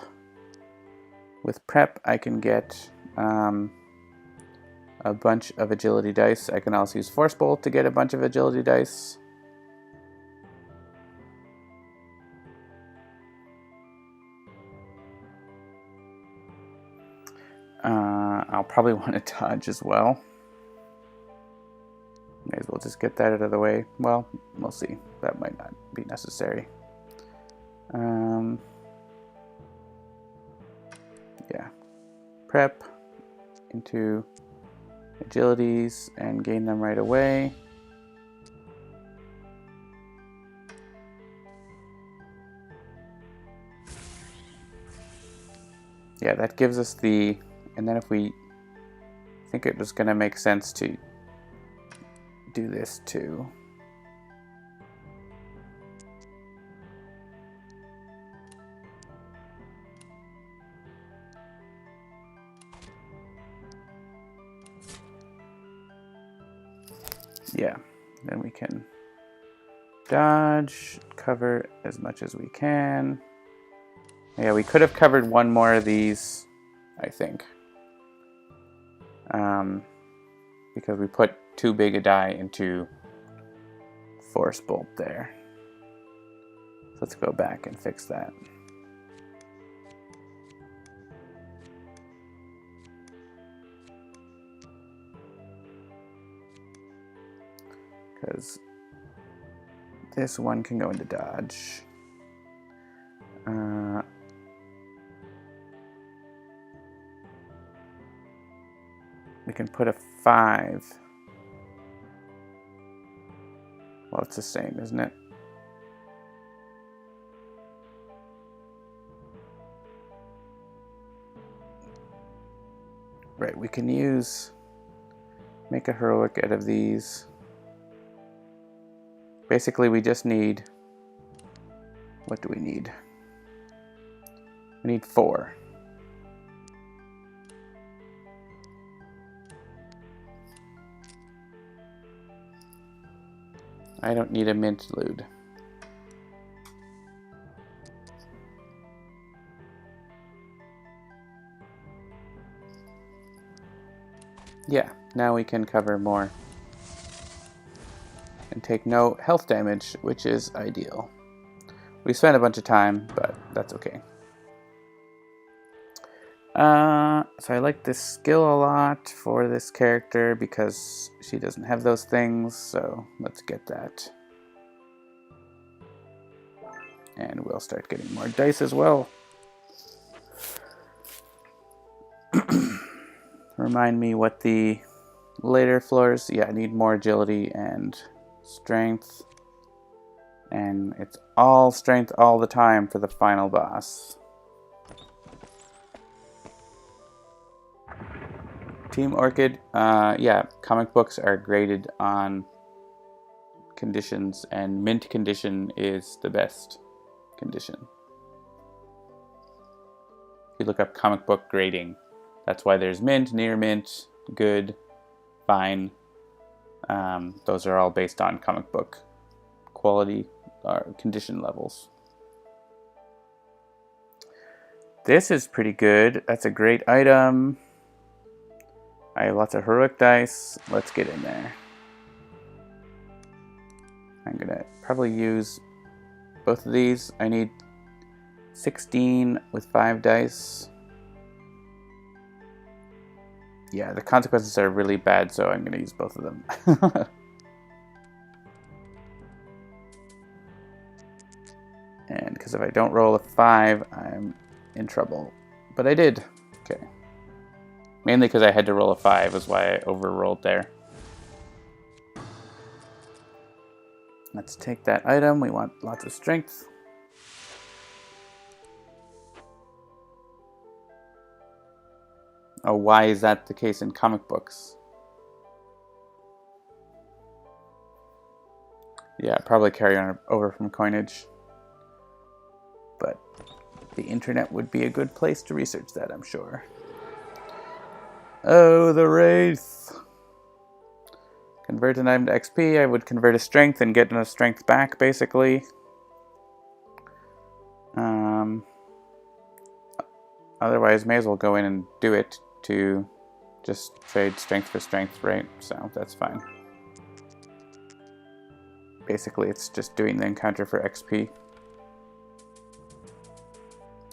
With prep, I can get a bunch of agility dice. I can also use Force Bolt to get a bunch of agility dice. I'll probably want to dodge as well. May as well just get that out of the way. Well, we'll see. That might not be necessary. Yeah. Prep into agilities and gain them right away. Yeah, that gives us the, and then if we, I think it was going to make sense to do this too. Yeah, then we can dodge, cover as much as we can. Yeah, we could have covered one more of these, I think. Because we put too big a die into Force Bolt there. So let's go back and fix that. Because this one can go into dodge. We can put a 5. Well, it's the same, isn't it? Right, we can use, make a heroic out of these. Basically, we just need, what do we need? We need 4. I don't need a mint loot. Yeah, now we can cover more. And take no health damage, which is ideal. We spent a bunch of time, but that's okay. So I like this skill a lot for this character because she doesn't have those things, so let's get that. And we'll start getting more dice as well. Remind me what the later floors... Yeah, I need more agility and strength. And it's all strength all the time for the final boss. Team Orchid, yeah, comic books are graded on conditions, and mint condition is the best condition. If you look up comic book grading, that's why there's mint, near mint, good, fine. Those are all based on comic book quality or condition levels. This is pretty good. That's a great item. I have lots of heroic dice. Let's get in there. I'm gonna probably use both of these. I need 16 with 5 dice. Yeah, the consequences are really bad, so I'm gonna use both of them. And because if I don't roll a 5, I'm in trouble. But I did. Okay. Mainly because I had to roll a 5 is why I overrolled there. Let's take that item. We want lots of strength. Oh, why is that the case in comic books? Yeah, probably carry on over from coinage. But the internet would be a good place to research that, I'm sure. Oh, the Wraith. Convert an item to XP. I would convert a strength and get a strength back, basically. Otherwise, may as well go in and do it to just trade strength for strength, right? So that's fine. Basically, it's just doing the encounter for XP.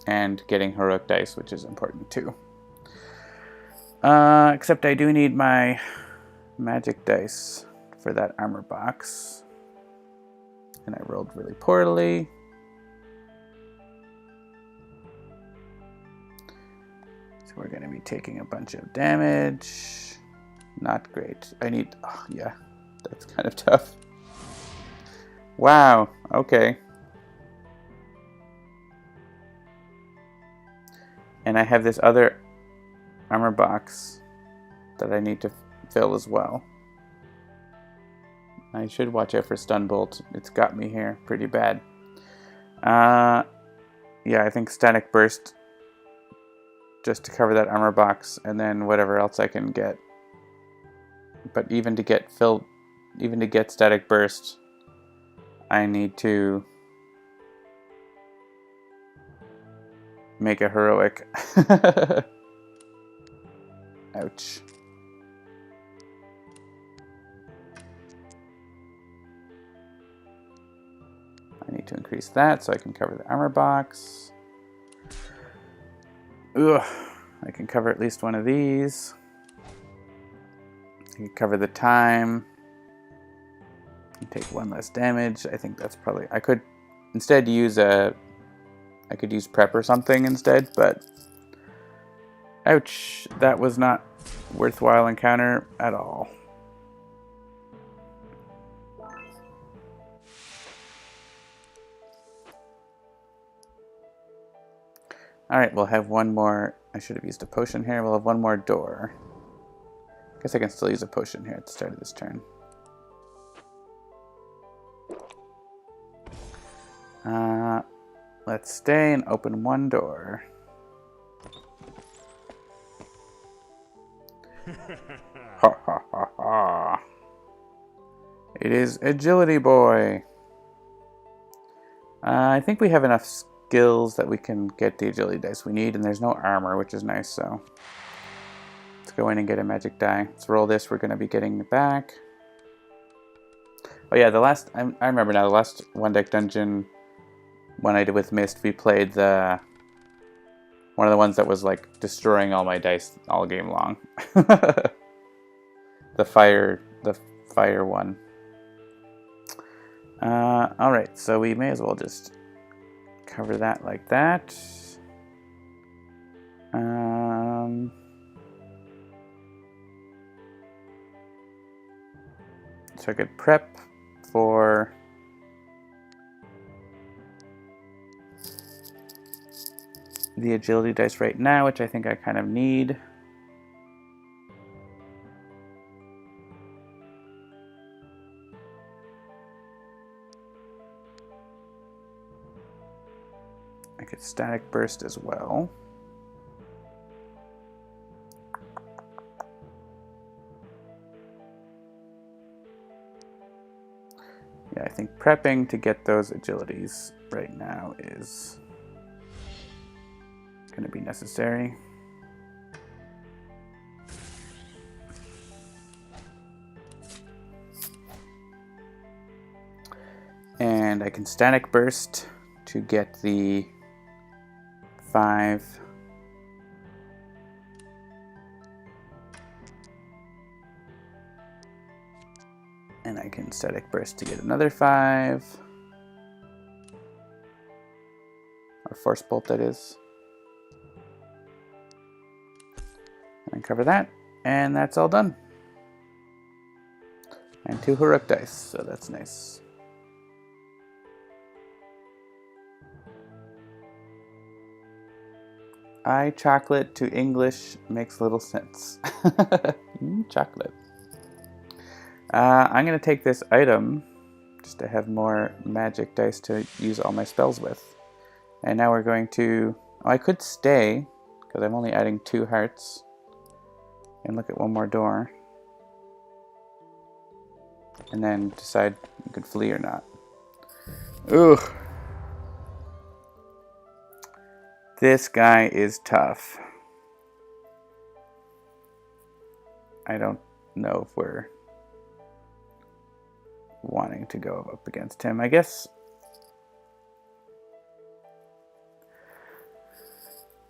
And getting heroic dice, which is important too. Except I do need my magic dice for that armor box. And I rolled really poorly. So we're going to be taking a bunch of damage. Not great. I need... Oh, yeah. That's kind of tough. Wow. Okay. And I have this other armor box that I need to fill as well. I should watch out for stun bolt. It's got me here pretty bad. Yeah, I think static burst just to cover that armor box, and then whatever else I can get. But even to get static burst, I need to make a heroic. Ouch. I need to increase that so I can cover the armor box. Ugh. I can cover at least one of these. I can cover the time. And take 1 less damage. I think that's probably... I could instead use a... I could use prep or something instead, but... Ouch. That was not worthwhile encounter at all. Alright, we'll have one more... I should have used a potion here. We'll have one more door. I guess I can still use a potion here at the start of this turn. Let's stay and open one door. Ha ha ha ha. It is Agility Boy. I think we have enough skills that we can get the agility dice we need, and there's no armor, which is nice, so let's go in and get a magic die. Let's roll this. We're going to be getting it back. Oh yeah, I remember now, the last one deck dungeon one I did with Mist, we played one of the ones that was like destroying all my dice all game long. the fire one. Alright, so we may as well just cover that like that. So I could prep for the agility dice right now, which I think I kind of need. I could static burst as well. Yeah, I think prepping to get those agilities right now is going to be necessary. And I can static burst to get the 5. And I can static burst to get another 5. Or force bolt, that is. And cover that, and that's all done. And 2 heroic dice, so that's nice. Chocolate to English makes little sense. Chocolate. I'm going to take this item just to have more magic dice to use all my spells with. And now we're going to... Oh, I could stay, because I'm only adding 2 hearts. And look at one more door. And then decide you could flee or not. Ugh. This guy is tough. I don't know if we're wanting to go up against him. I guess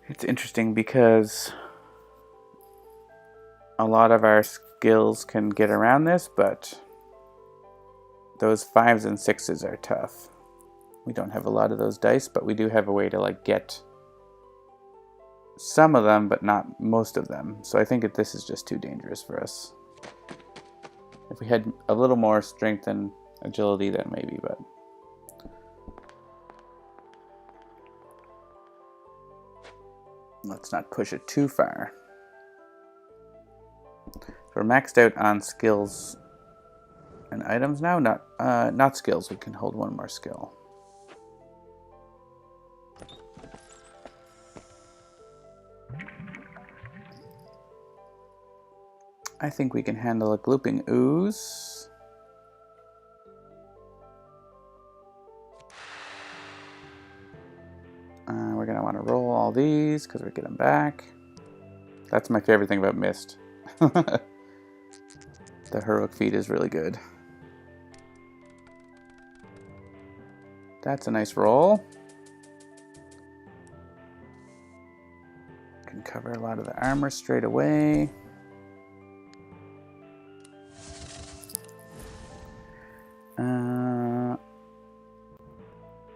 it's interesting because a lot of our skills can get around this, but those 5s and 6s are tough. We don't have a lot of those dice, but we do have a way to like get some of them, but not most of them. So I think that this is just too dangerous for us. If we had a little more strength and agility, then maybe, but... let's not push it too far. So we're maxed out on skills and items now. Not skills. We can hold 1 more skill. I think we can handle a Glooping Ooze. We're going to want to roll all these because we get them back. That's my favorite thing about Mist. The heroic feat is really good. That's a nice roll. Can cover a lot of the armor straight away.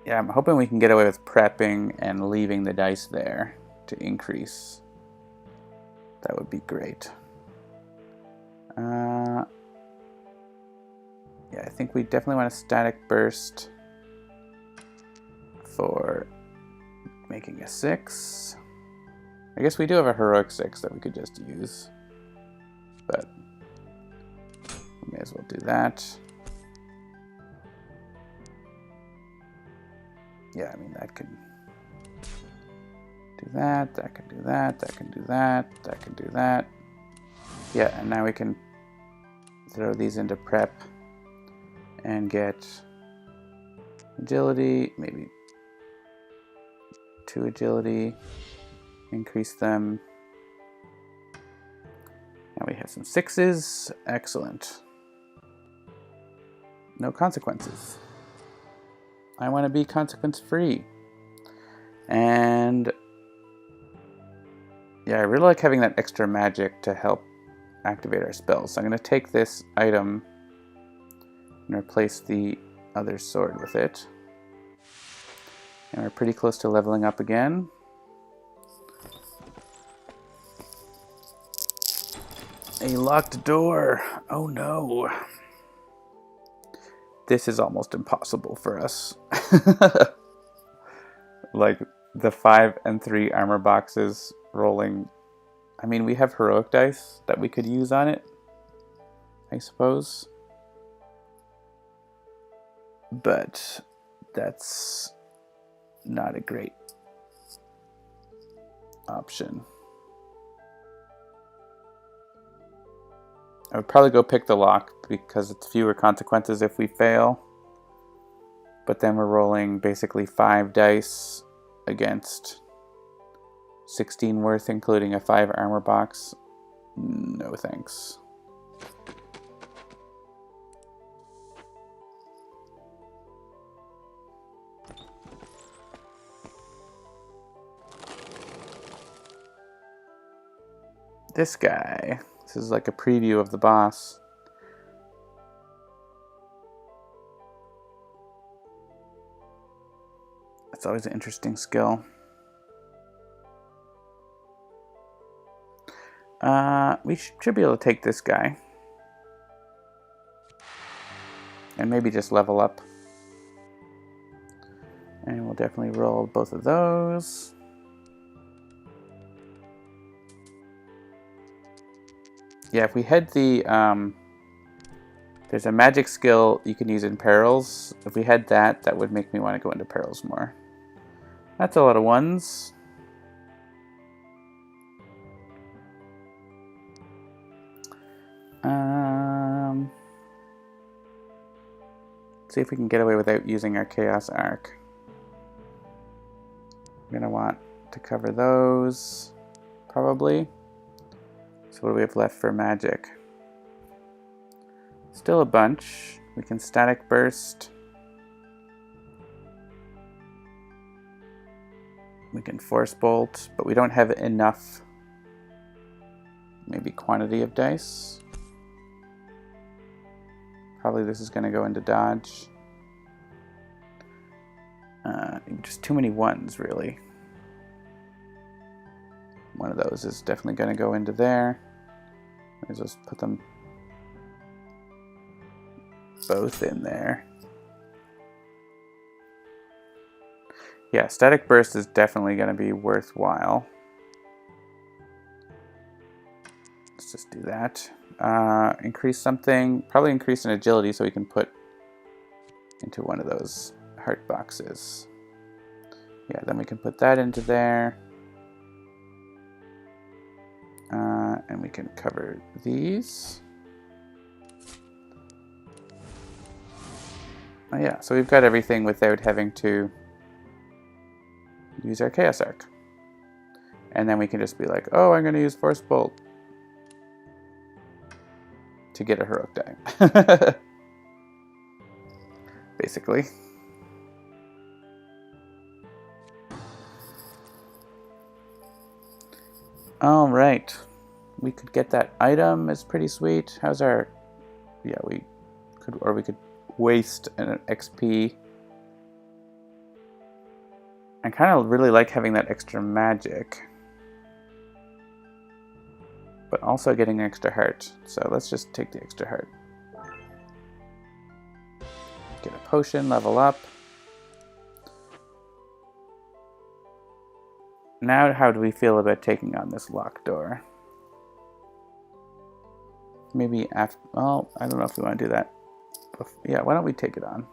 Yeah, I'm hoping we can get away with prepping and leaving the dice there to increase. That would be great. Yeah, I think we definitely want a static burst for making a 6. I guess we do have a heroic 6 that we could just use, but we may as well do that. Yeah, I mean, that can do that, that can do that, that can do that, that can do that. Yeah, and now we can throw these into prep and get agility, maybe 2 agility, increase them. Now we have some 6s. Excellent. No consequences. I want to be consequence free. And yeah, I really like having that extra magic to help activate our spells. So I'm going to take this item and replace the other sword with it. And we're pretty close to leveling up again. A locked door. Oh no. This is almost impossible for us. Like the 5 and 3 armor boxes rolling. I mean, we have heroic dice that we could use on it, I suppose. But that's not a great option. I would probably go pick the lock because it's fewer consequences if we fail. But then we're rolling basically 5 dice against 16 worth, including a 5 armor box. No thanks. This guy. This is like a preview of the boss. It's always an interesting skill. We should be able to take this guy. And maybe just level up. And we'll definitely roll both of those. Yeah, if we had the, there's a magic skill you can use in perils. If we had that, that would make me want to go into perils more. That's a lot of 1s. See if we can get away without using our Chaos Arc. We're going to want to cover those, probably. So what do we have left for magic? Still a bunch. We can Static Burst. We can Force Bolt, but we don't have enough, maybe quantity of dice. Probably this is going to go into dodge. Just too many 1s, really. One of those is definitely going to go into there. Let's just put them both in there. Yeah, Static Burst is definitely going to be worthwhile. Let's just do that. Increase something, probably increase in agility so we can put into one of those heart boxes. Yeah, then we can put that into there. And we can cover these. Oh yeah, so we've got everything without having to use our Chaos Arc. And then we can just be like, oh, I'm going to use Force Bolt to get a heroic die. Basically. All right. We could get that item. It's pretty sweet. How's our... Yeah, we could waste an XP. I kind of really like having that extra magic. But also getting an extra heart. So let's just take the extra heart. Get a potion, level up. Now how do we feel about taking on this locked door? Maybe after... Well, I don't know if we want to do that. Yeah, why don't we take it on?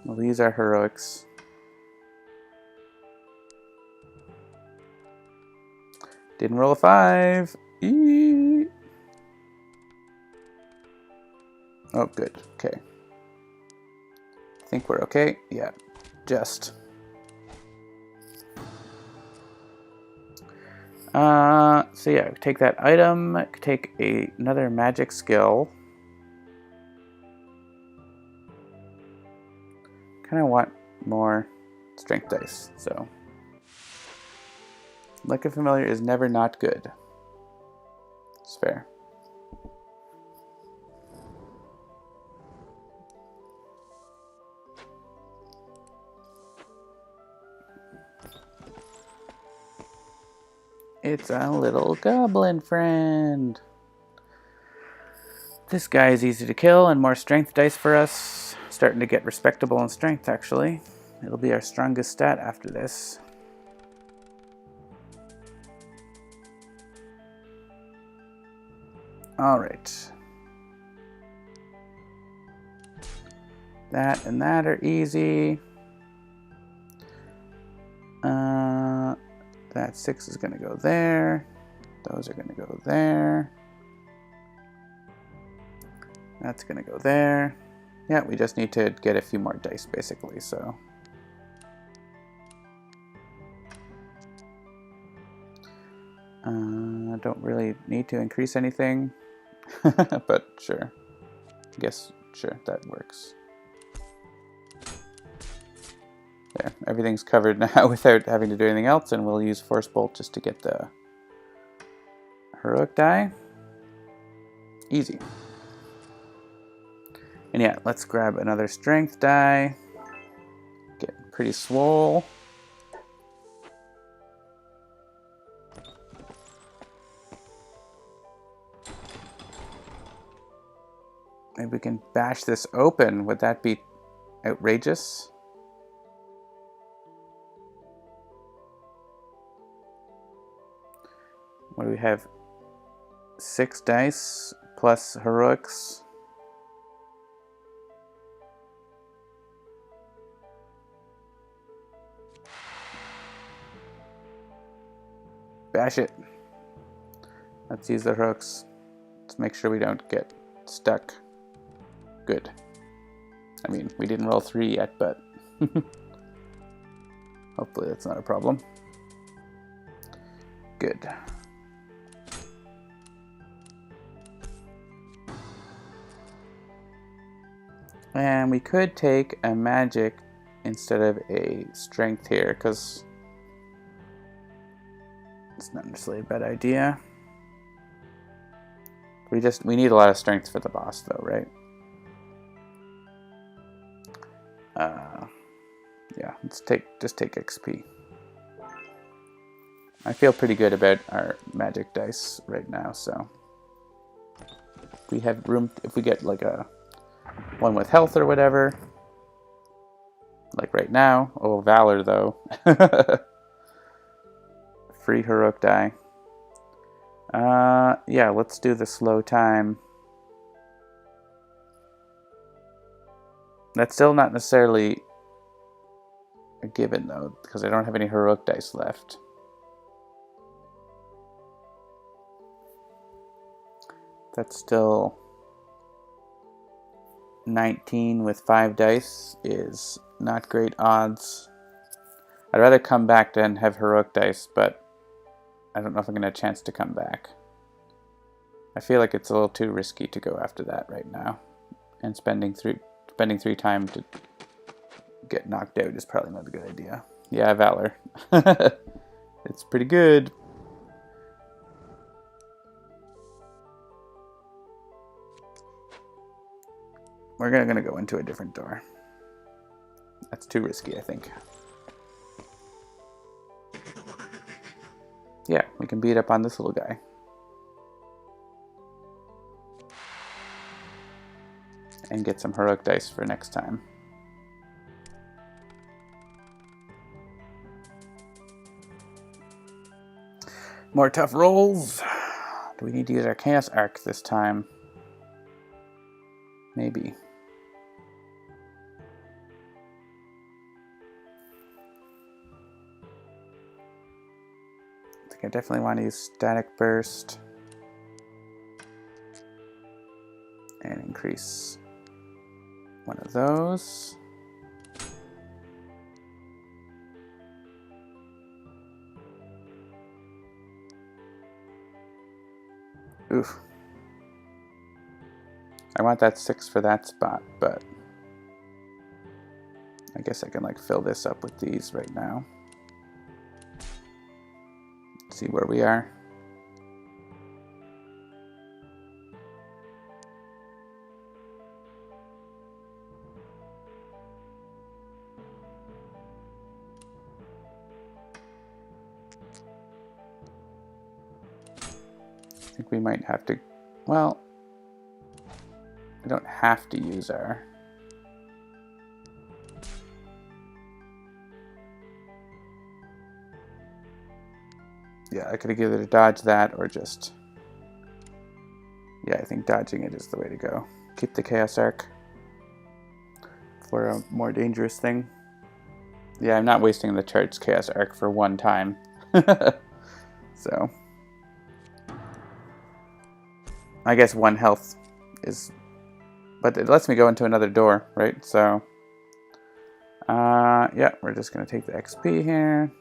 We'll use our heroics. Didn't roll a 5. Eee. Oh, good. Okay. I think we're okay. Yeah, just. So yeah, take that item, take another magic skill. Kind of want more strength dice, so. Luck of Familiar is never not good. It's fair. It's a little goblin friend. This guy is easy to kill and more strength dice for us. Starting to get respectable in strength, actually. It'll be our strongest stat after this. Alright. That and that are easy. That 6 is going to go there. Those are going to go there. That's going to go there. Yeah, we just need to get a few more dice, basically, so. Don't really need to increase anything, but sure. I guess, sure, that works. There, everything's covered now without having to do anything else, and we'll use Force Bolt just to get the heroic die. Easy. And yeah, let's grab another strength die. Get pretty swole. Maybe we can bash this open. Would that be outrageous? What do we have? 6 dice plus heroics. Bash it. Let's use the hooks. Let's make sure we don't get stuck. Good. I mean, we didn't roll 3 yet, but hopefully that's not a problem. Good. And we could take a magic instead of a strength here, because it's not necessarily a bad idea. We need a lot of strength for the boss, though, right? Yeah, just take XP. I feel pretty good about our magic dice right now, so we have room if we get like a one with health or whatever. Like right now. Oh, Valor though. Free heroic die. Yeah, let's do the slow time. That's still not necessarily a given though, because I don't have any heroic dice left. That's still 19 with 5 dice is not great odds. I'd rather come back than have heroic dice, but I don't know if I'm going to have a chance to come back. I feel like it's a little too risky to go after that right now. And spending 3 time to get knocked out is probably not a good idea. Yeah, Valor. It's pretty good. We're going to go into a different door. That's too risky, I think. Yeah, we can beat up on this little guy. And get some heroic dice for next time. More tough rolls. Do we need to use our Chaos Arc this time? Maybe. The think I definitely want to use Static Burst. And increase one of those. Oof. I want that 6 for that spot, but I guess I can like fill this up with these right now. See where we are. I think we might have to, well, I don't have to use our I could have either dodge that or just, yeah, I think dodging it is the way to go. Keep the Chaos Arc for a more dangerous thing. Yeah, I'm not wasting the charged Chaos Arc for one time. So, I guess 1 health is, but it lets me go into another door, right? So, yeah, we're just going to take the XP here.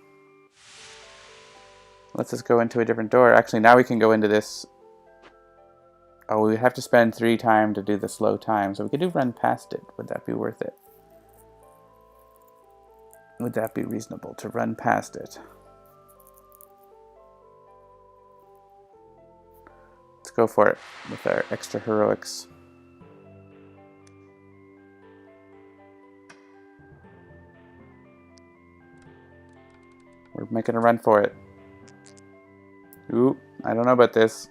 Let's just go into a different door. Actually, now we can go into this. Oh, we would have to spend 3 time to do the slow time. So we could do run past it. Would that be worth it? Would that be reasonable to run past it? Let's go for it with our extra heroics. We're making a run for it. Ooh, I don't know about this.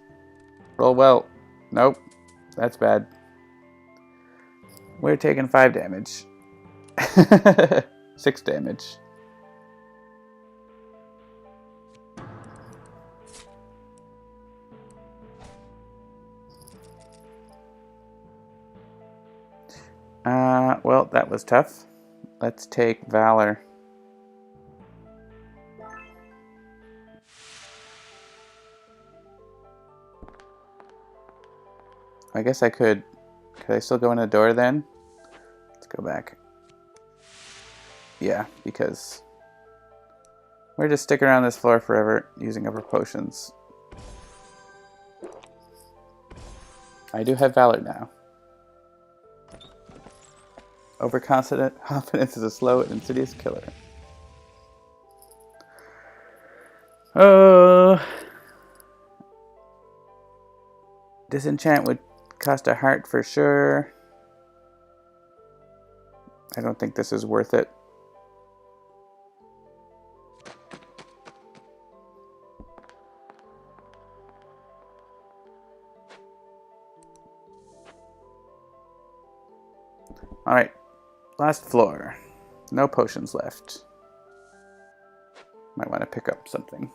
Roll well. Nope, that's bad. We're taking 5 damage. 6 damage. Well, that was tough. Let's take Valor. I guess I could I still go in the door then? Let's go back. Yeah, because we're just sticking around this floor forever using up our potions. I do have Valor now. Overconfident confidence is a slow and insidious killer. Oh, disenchant would cost a heart for sure. I don't think this is worth it. Alright, last floor. No potions left. Might want to pick up something.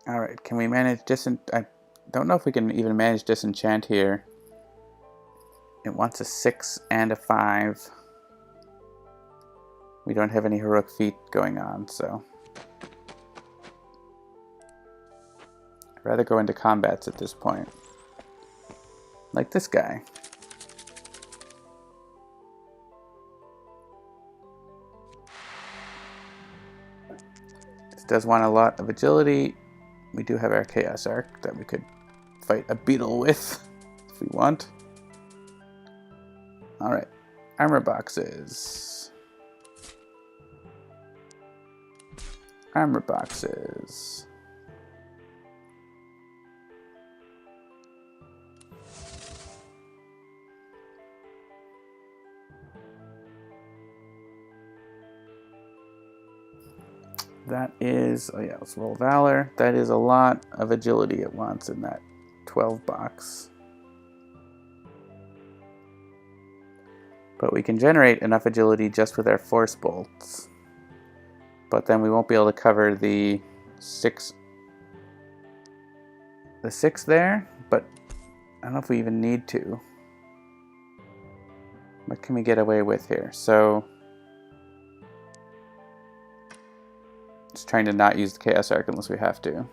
Alright, can we manage I don't know if we can even manage disenchant here. It wants a 6 and a 5. We don't have any heroic feat going on, so I'd rather go into combats at this point. Like this guy. This does want a lot of agility. We do have our Chaos Arc that we could fight a beetle with if we want. Alright, armor boxes. Armor boxes. That is, oh yeah, let's roll Valor. That is a lot of agility it wants in that 12 box. But we can generate enough agility just with our Force Bolts. But then we won't be able to cover the 6 there, but I don't know if we even need to. What can we get away with here? So, just trying to not use the Chaos Arc unless we have to.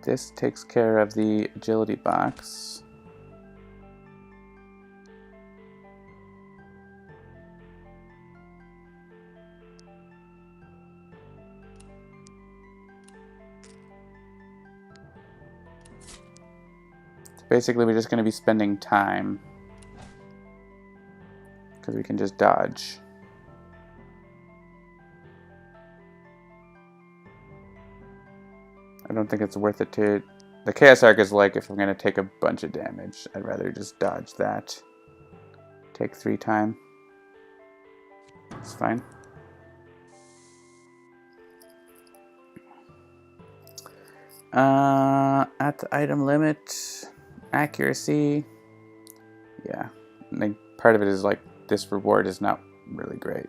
This takes care of the agility box. Basically, we're just going to be spending time because we can just dodge. I don't think it's worth it to... The Chaos Arc is like if I'm going to take a bunch of damage, I'd rather just dodge that. Take 3 time. It's fine. At the item limit, accuracy. Yeah, I think part of it is like this reward is not really great.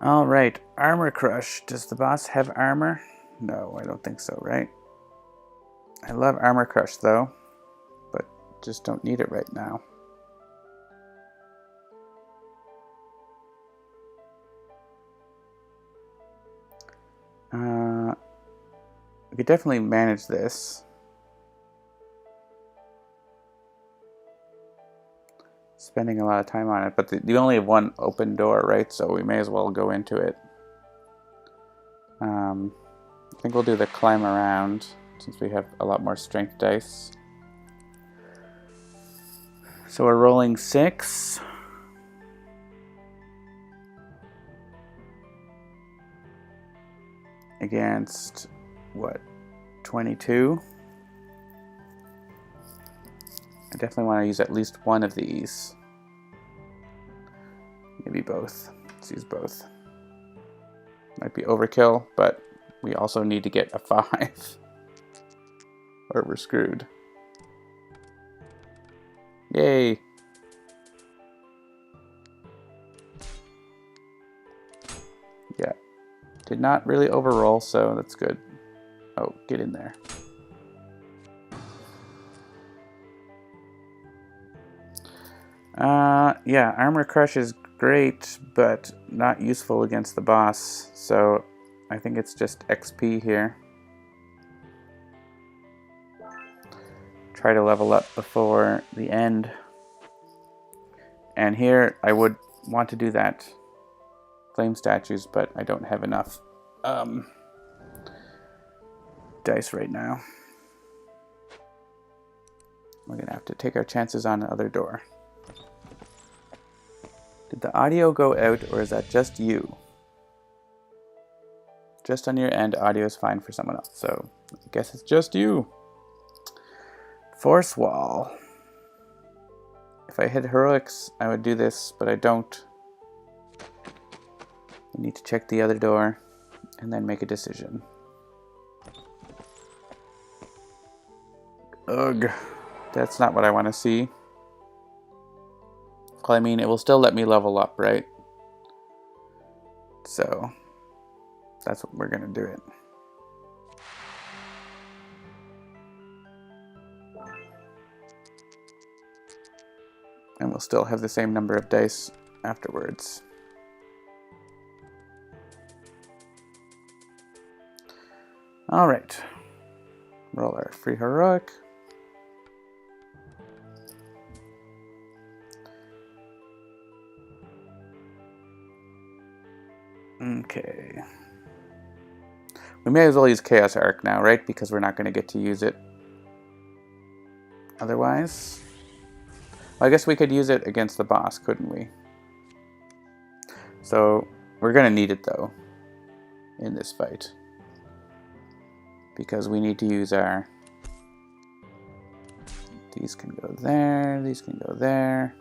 All right, Armor Crush. Does the boss have armor? No, I don't think so, right? I love Armor Crush though, but just don't need it right now. We could definitely manage this. Spending a lot of time on it, but you only have one open door, right? So we may as well go into it. I think we'll do the climb around since we have a lot more strength dice. So we're rolling 6. Against, what, 22? I definitely want to use at least one of these. Maybe both. Let's use both. Might be overkill, but we also need to get a 5. Or we're screwed. Yay! Yeah. Did not really overroll, so that's good. Oh, get in there. Yeah, Armor Crush is great, but not useful against the boss, so I think it's just XP here. Try to level up before the end. And here, I would want to do that flame statues, but I don't have enough dice right now. We're gonna have to take our chances on the other door. Did the audio go out, or is that just you? Just on your end, audio is fine for someone else, so I guess it's just you. Force Wall. If I hit heroics, I would do this, but I don't. We need to check the other door and then make a decision. Ugh, that's not what I want to see. Well, I mean, it will still let me level up, right? So, that's what we're gonna do it. And we'll still have the same number of dice afterwards. Alright. Roll our free heroic. Okay. We may as well use Chaos Arc now, right? Because we're not going to get to use it otherwise. Well, I guess we could use it against the boss, couldn't we? So, we're going to need it, though, in this fight. Because we need to use our... These can go there, these can go there.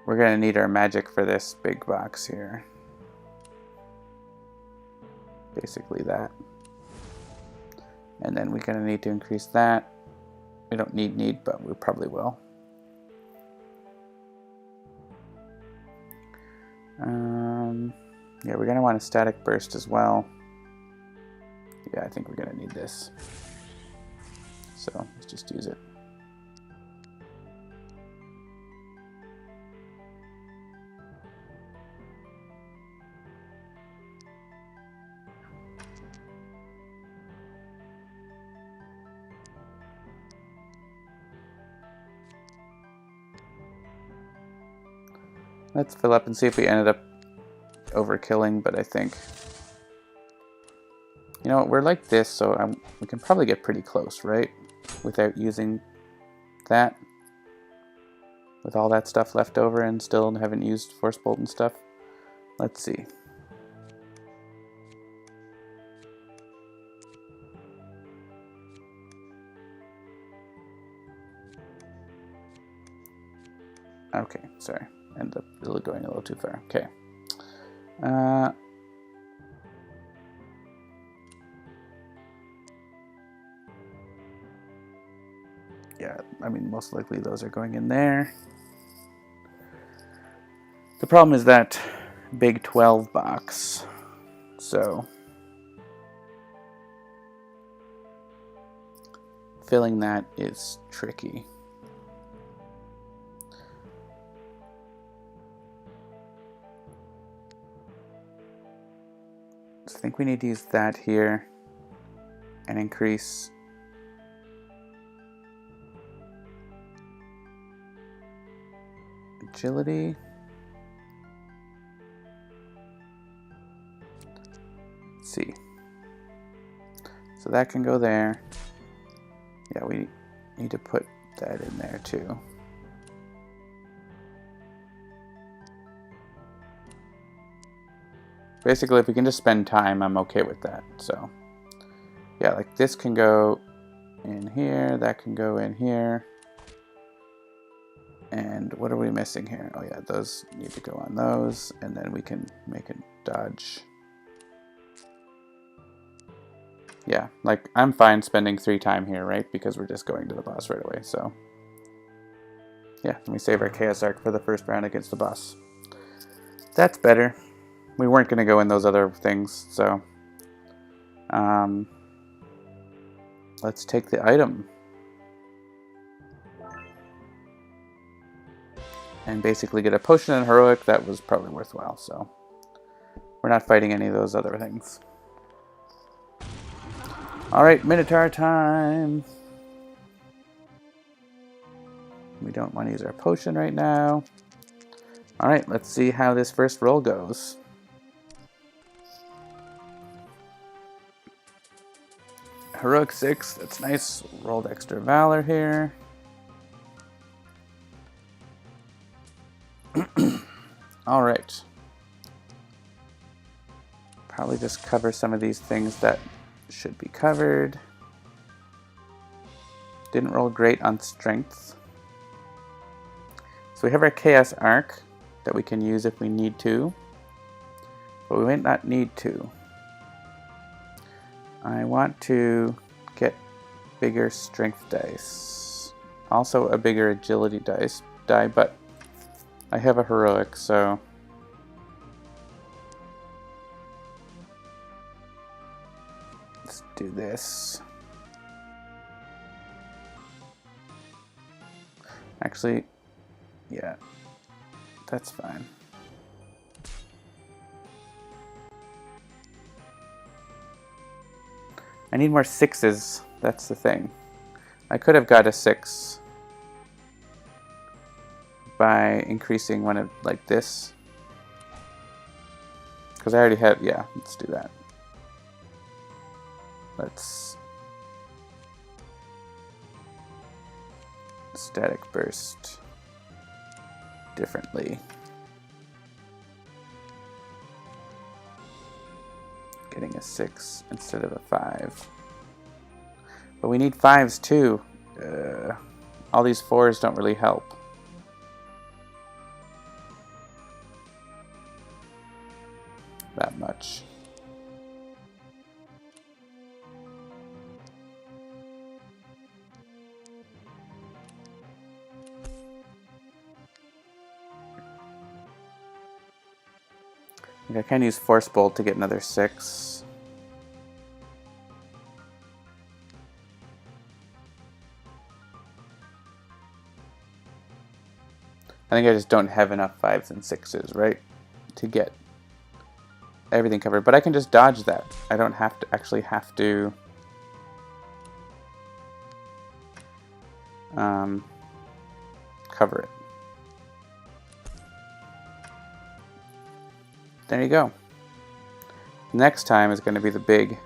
We're going to need our magic for this big box here. basically that. And then we're going to need to increase that. We don't need, but we probably will. Yeah, we're going to want a static burst as well. Yeah, I think we're going to need this. So let's just use it. Let's fill up and see if we ended up overkilling, but I think, you know, we're like this, so we can probably get pretty close, right? Without using that. With all that stuff left over and still haven't used Force Bolt and stuff. Let's see. Okay, sorry. Ended up going a little too far. Okay. Yeah, I mean, most likely those are going in there. The problem is that big 12 box. So filling that is tricky. So I think we need to use that here and increase agility. Let's see. So that can go there. Yeah, we need to put that in there too. Basically, if we can just spend time, I'm okay with that. So, yeah, like this can go in here, that can go in here. And what are we missing here? Oh yeah, those need to go on those, and then we can make a dodge. Yeah, like I'm fine spending 3 time here, right? Because we're just going to the boss right away, so. Yeah, let me save our Chaos Arc for the first round against the boss. That's better. We weren't going to go in those other things, so. Let's take the item. And basically get a potion and heroic. That was probably worthwhile, so. We're not fighting any of those other things. Alright, Minotaur time! We don't want to use our potion right now. Alright, let's see how this first roll goes. Heroic 6, that's nice. Rolled extra valor here. Alright. Probably just cover some of these things that should be covered. Didn't roll great on strength. So we have our Chaos Arc that we can use if we need to. But we might not need to. I want to get bigger strength dice. Also a bigger agility die, but I have a heroic, so let's do this. Actually, yeah, that's fine. I need more 6s, that's the thing. I could have got a 6 by increasing one of, like this. Because I already have, yeah, let's do that. Let's static burst differently. Getting a 6 instead of a 5. But we need 5s too. All these 4s don't really help. That much. I can use Force Bolt to get another 6. I think I just don't have enough 5s and 6s, right? To get everything covered. But I can just dodge that. I don't have to actually have to cover it. There you go. Next time is going to be the big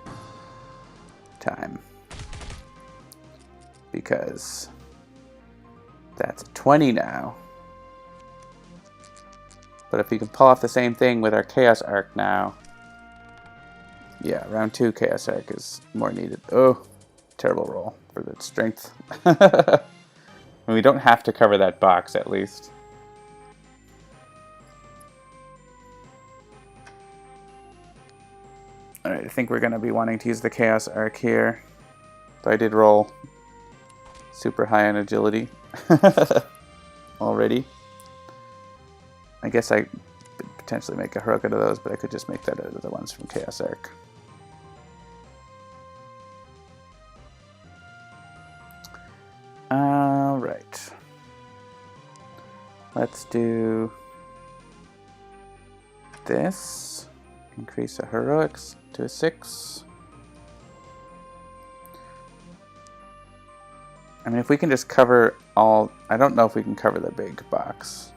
time. Because that's 20 now. But if we can pull off the same thing with our Chaos Arc now. Yeah, round 2 Chaos Arc is more needed. Oh, terrible roll for the strength. And we don't have to cover that box, at least. Alright, I think we're going to be wanting to use the Chaos Arc here. So I did roll super high on agility already. I guess I could potentially make a heroic out of those, but I could just make that out of the ones from Chaos Arc. Alright. Let's do this. Increase the heroics to a 6. I mean, if we can just cover all... I don't know if we can cover the big box.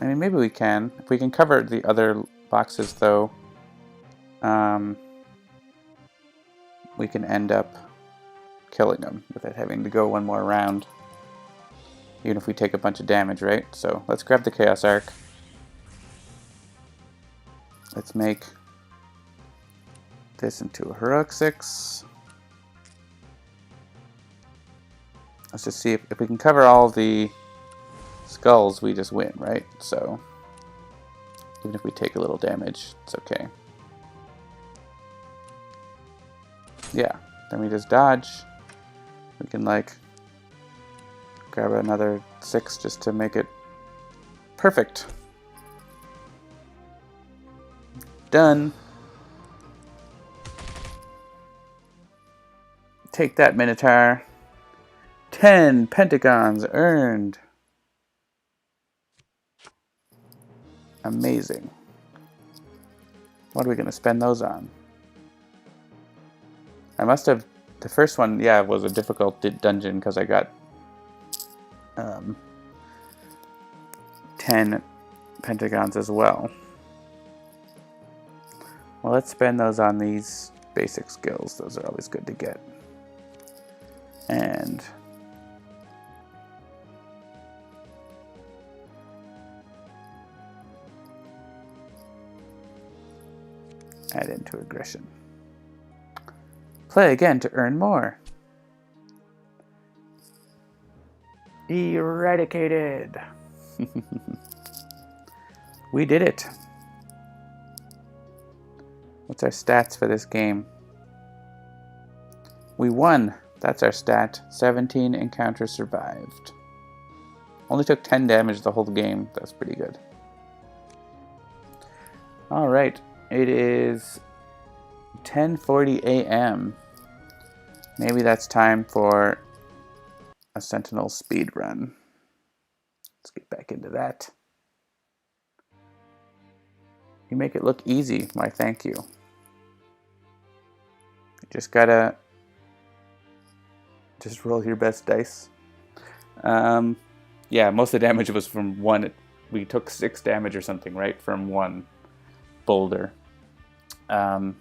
I mean, maybe we can. If we can cover the other boxes, though, we can end up killing them without having to go one more round. Even if we take a bunch of damage, right? So let's grab the Chaos Arc. Let's make this into a heroic 6. Let's just see if we can cover all the skulls, we just win, right? So even if we take a little damage, it's okay. Yeah, then we just dodge. We can like grab another 6 just to make it perfect. Done. Take that, Minotaur. 10 pentagons earned. Amazing. What are we going to spend those on? I must have... The first one, yeah, was a difficult dungeon because I got 10 pentagons as well. Well, let's spend those on these basic skills. Those are always good to get. And add into aggression. Play again to earn more. Eradicated. We did it. What's our stats for this game? We won. That's our stat. 17 encounters survived. Only took 10 damage the whole game. That's pretty good. Alright. It is 10:40 a.m. Maybe that's time for a Sentinel speed run. Let's get back into that. You make it look easy. Why, thank you. You just gotta just roll your best dice. Yeah, most of the damage was from one. We took 6 damage or something, right? From one boulder. Yeah,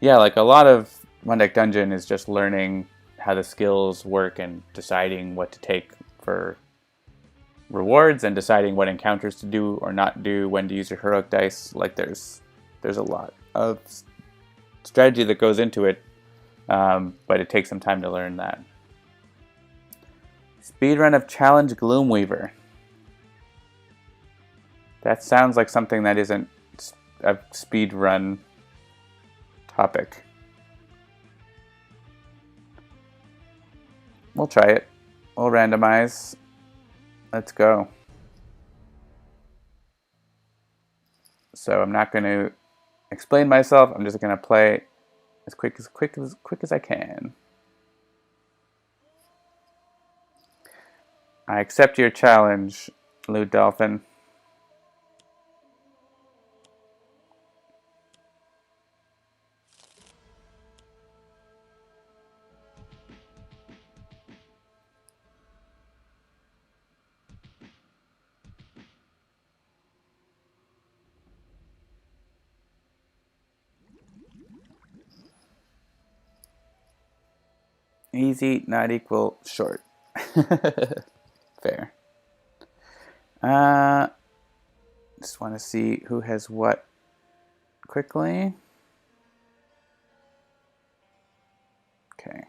like a lot of One Deck Dungeon is just learning how the skills work and deciding what to take for rewards and deciding what encounters to do or not do, when to use your heroic dice. Like there's a lot of strategy that goes into it, but it takes some time to learn that. Speedrun of Challenge Gloomweaver. That sounds like something that isn't a speedrun topic. We'll try it. We'll randomize. Let's go. So I'm not going to explain myself. I'm just going to play as quick as I can. I accept your challenge, Lou Dolphin. Easy, not equal, short. Fair. Just want to see who has what quickly. Okay.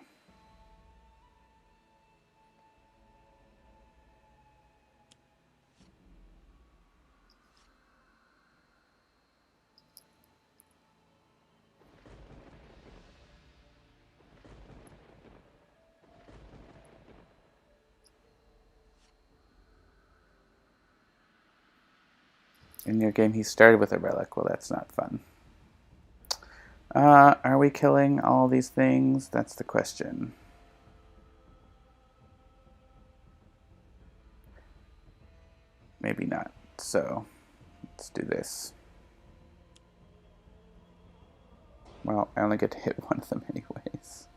In your game, he started with a relic. Well, that's not fun. Are we killing all these things? That's the question. Maybe not. So, let's do this. Well, I only get to hit one of them anyways.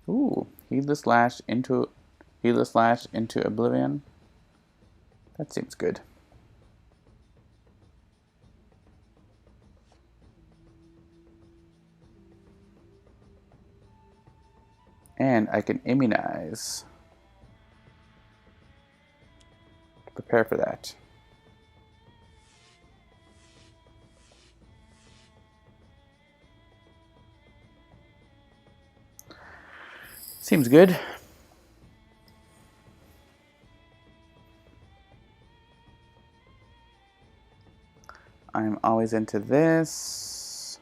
Ooh, Heedless Lash into Oblivion. That seems good. And I can immunize. Prepare for that. Seems good. I'm always into this.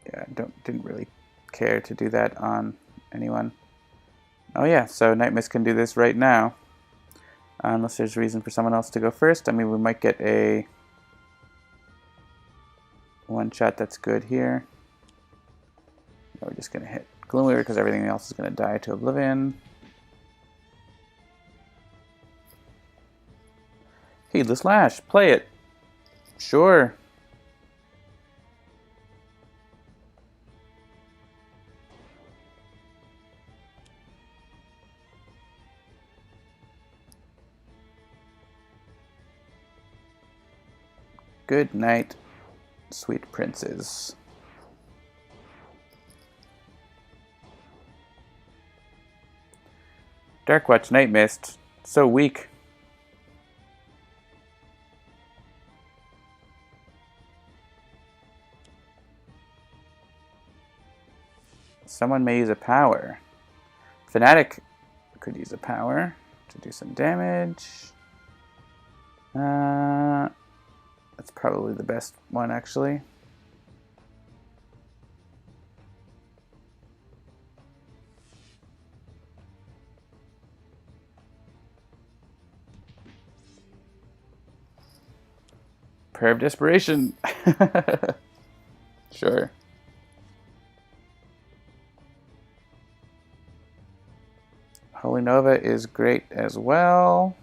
Yeah, didn't really care to do that on anyone. Oh yeah, so Nightmist can do this right now. Unless there's a reason for someone else to go first. I mean, we might get a one shot that's good here. No, we're just going to hit Gloomweaver because everything else is going to die to Oblivion. Heedless Lash, play it. Sure. Good night, sweet princes. Darkwatch Nightmist, so weak. Someone may use a power. Fanatic could use a power to do some damage. That's probably the best one, actually. Prayer of Desperation. Sure. Holy Nova is great as well.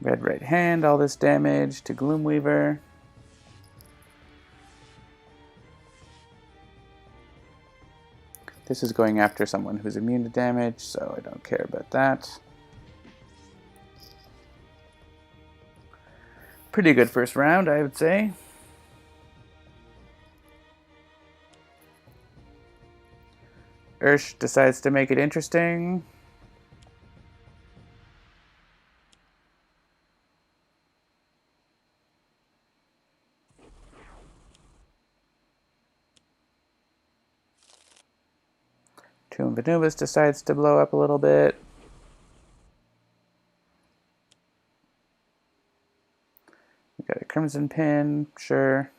Red right hand, all this damage to Gloomweaver. This is going after someone who's immune to damage, so I don't care about that. Pretty good first round, I would say. Ursh decides to make it interesting. Tomb of Anubis decides to blow up a little bit. We got a Crimson Pin, sure.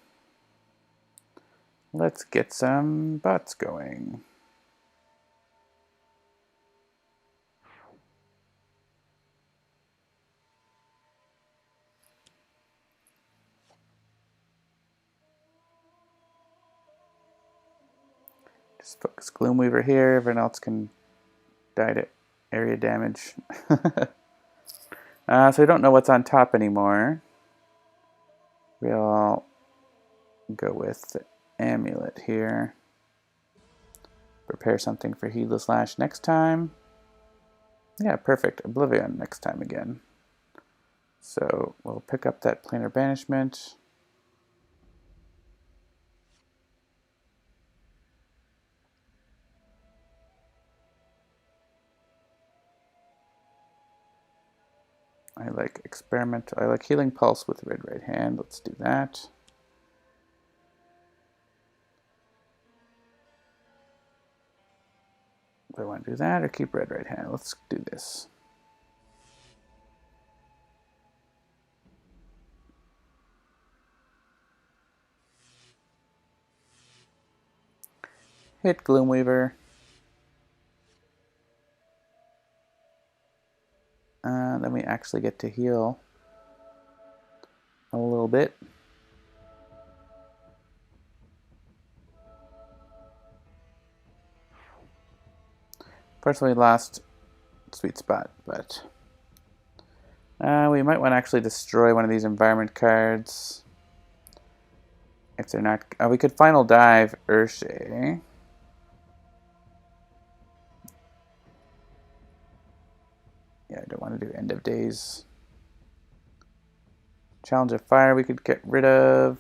Let's get some bots going. Just focus Gloomweaver here, everyone else can die to area damage. So we don't know what's on top anymore. We'll go with the amulet here. Prepare something for Heedless Lash next time. Yeah, perfect. Oblivion next time again. So we'll pick up that Planar Banishment. I like Experiment. I like Healing Pulse with Red Right Hand. Let's do that. Do I want to do that or keep Red Right Hand? Let's do this. Hit Gloomweaver. Then we actually get to heal a little bit. Personally lost Sweet Spot, but we might want to actually destroy one of these environment cards. If they're not... we could Final Dive Urshe. Yeah, I don't want to do End of Days. Challenge of Fire we could get rid of.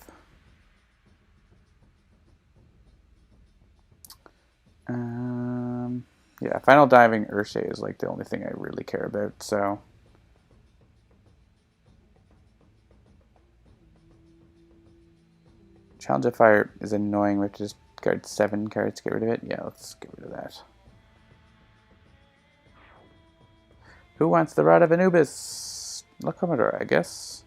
Yeah, Final Diving Urshe is like the only thing I really care about, so... Challenge of Fire is annoying. We have to just guard 7 cards to get rid of it. Yeah, let's get rid of that. Who wants the Rod of Anubis? La Comodora, I guess.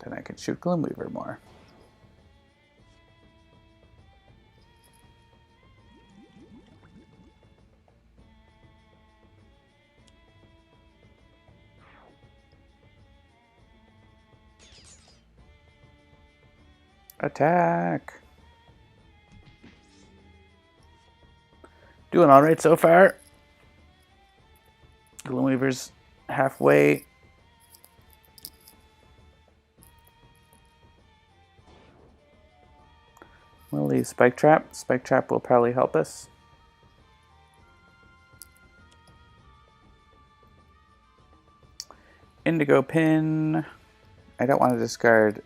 Then I can shoot Gloomweaver more. Attack! Doing alright so far. Gloomweaver's halfway. We'll leave Spike Trap. Spike Trap will probably help us. Indigo Pin. I don't want to discard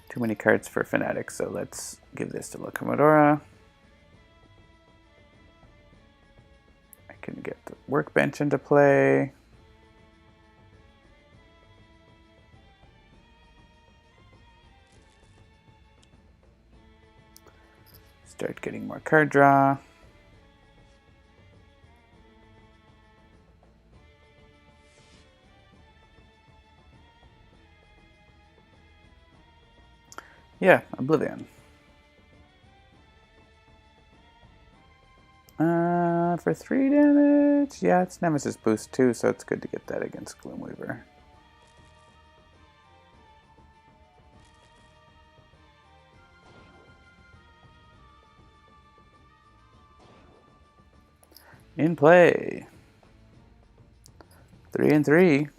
too many cards for Fanatic, so let's give this to La Comodora. I can get the Workbench into play. Start getting more card draw. Yeah, Oblivion. For 3 damage? Yeah, it's Nemesis boost too, so it's good to get that against Gloomweaver. In play. 3 and 3.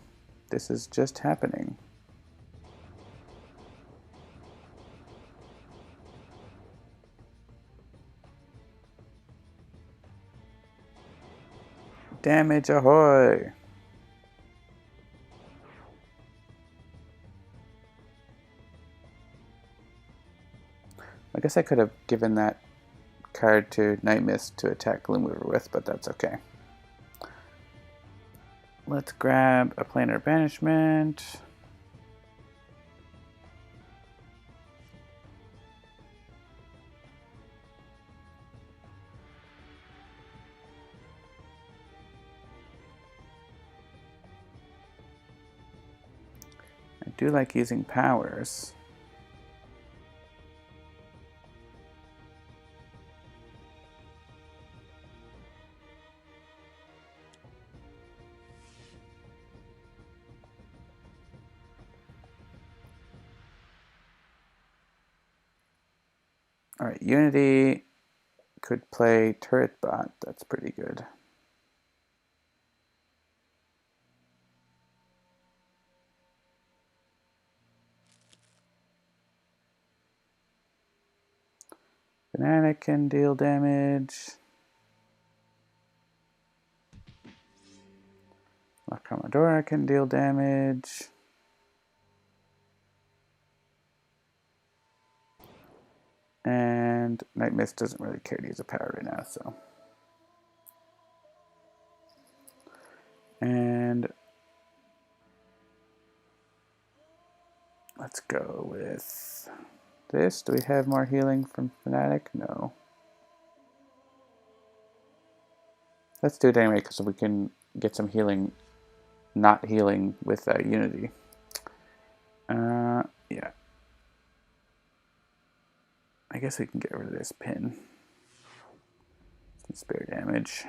This is just happening. Damage ahoy! I guess I could have given that card to Nightmist to attack Gloomweaver with, but that's okay. Let's grab a planar banishment. I do like using powers. Alright, Unity could play turret bot. That's pretty good. Fanatic can deal damage. Comodora can deal damage. And Nightmist doesn't really care to use a power right now, so. And let's go with this. Do we have more healing from Fanatic? No. Let's do it anyway, because we can get some healing, not healing with Unity. Yeah. I guess we can get rid of this pin. Some spare damage.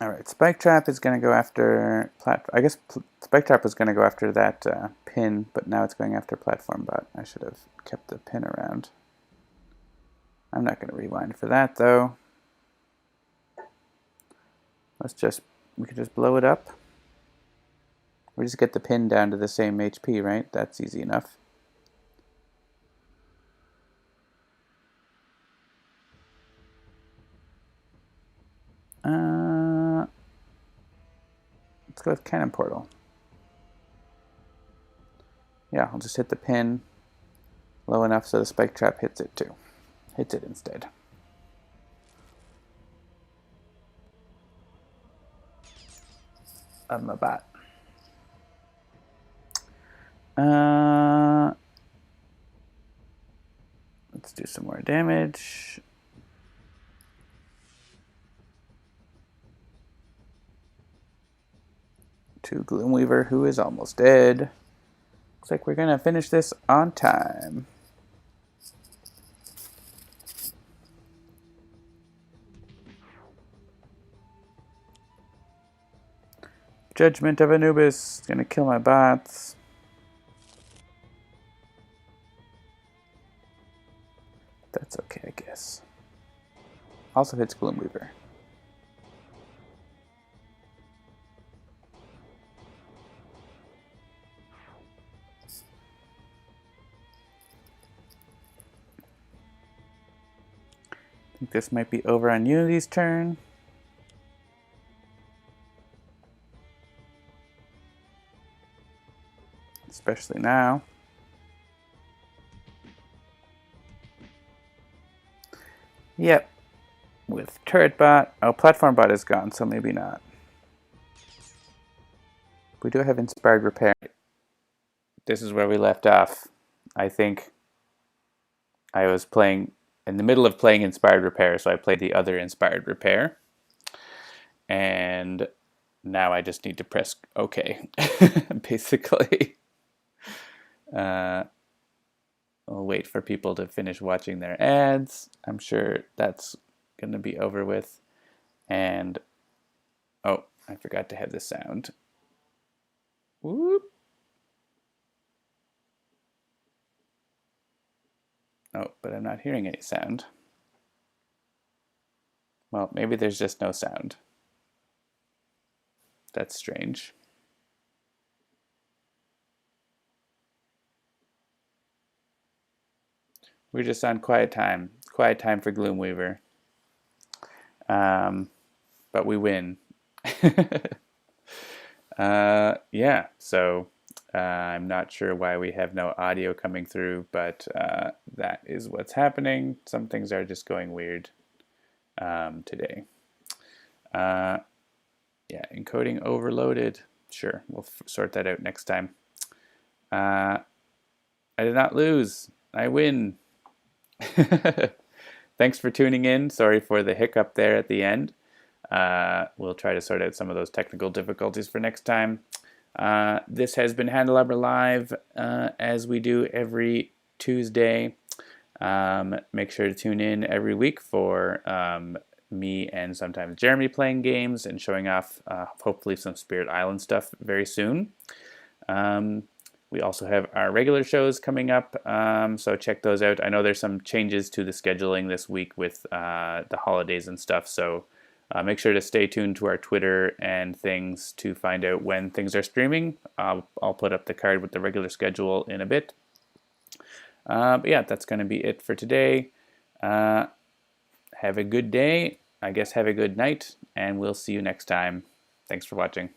All right, Spike Trap is going to go after I guess Spike Trap was going to go after that pin, but now it's going after Platform Bot. I should have kept the pin around. I'm not going to rewind for that though. We could just blow it up. We just get the pin down to the same HP, right? That's easy enough. Let's go with Cannon Portal. Yeah, I'll just hit the pin low enough so the Spike Trap hits it too. Hits it instead. Of my bot. Let's do some more damage. To Gloomweaver, who is almost dead. Looks like we're gonna finish this on time. Judgment of Anubis is gonna kill my bots. That's okay, I guess. Also hits Gloomweaver. I think this might be over on Unity's turn. Especially now. Yep. With Turret Bot. Oh, Platform Bot is gone, so maybe not. We do have Inspired Repair. This is where we left off. I think I was playing in the middle of playing Inspired Repair, so I played the other Inspired Repair. And now I just need to press OK, basically. I'll wait for people to finish watching their ads. I'm sure that's going to be over with. And, oh, I forgot to have the sound. Whoop. Oh, but I'm not hearing any sound. Well, maybe there's just no sound. That's strange. We're just on quiet time. Quiet time for Gloomweaver. But we win. Yeah, so I'm not sure why we have no audio coming through, but that is what's happening. Some things are just going weird today. Yeah, encoding overloaded. Sure, we'll sort that out next time. I did not lose. I win. Thanks for tuning in. Sorry for the hiccup there at the end. We'll try to sort out some of those technical difficulties for next time. This has been Handelabra Live, as we do every Tuesday. Make sure to tune in every week for me and sometimes Jeremy playing games and showing off hopefully some Spirit Island stuff very soon. We also have our regular shows coming up, so check those out. I know there's some changes to the scheduling this week with the holidays and stuff, so make sure to stay tuned to our Twitter and things to find out when things are streaming. I'll put up the card with the regular schedule in a bit. But yeah, that's going to be it for today. Have a good day. I guess have a good night, and we'll see you next time. Thanks for watching.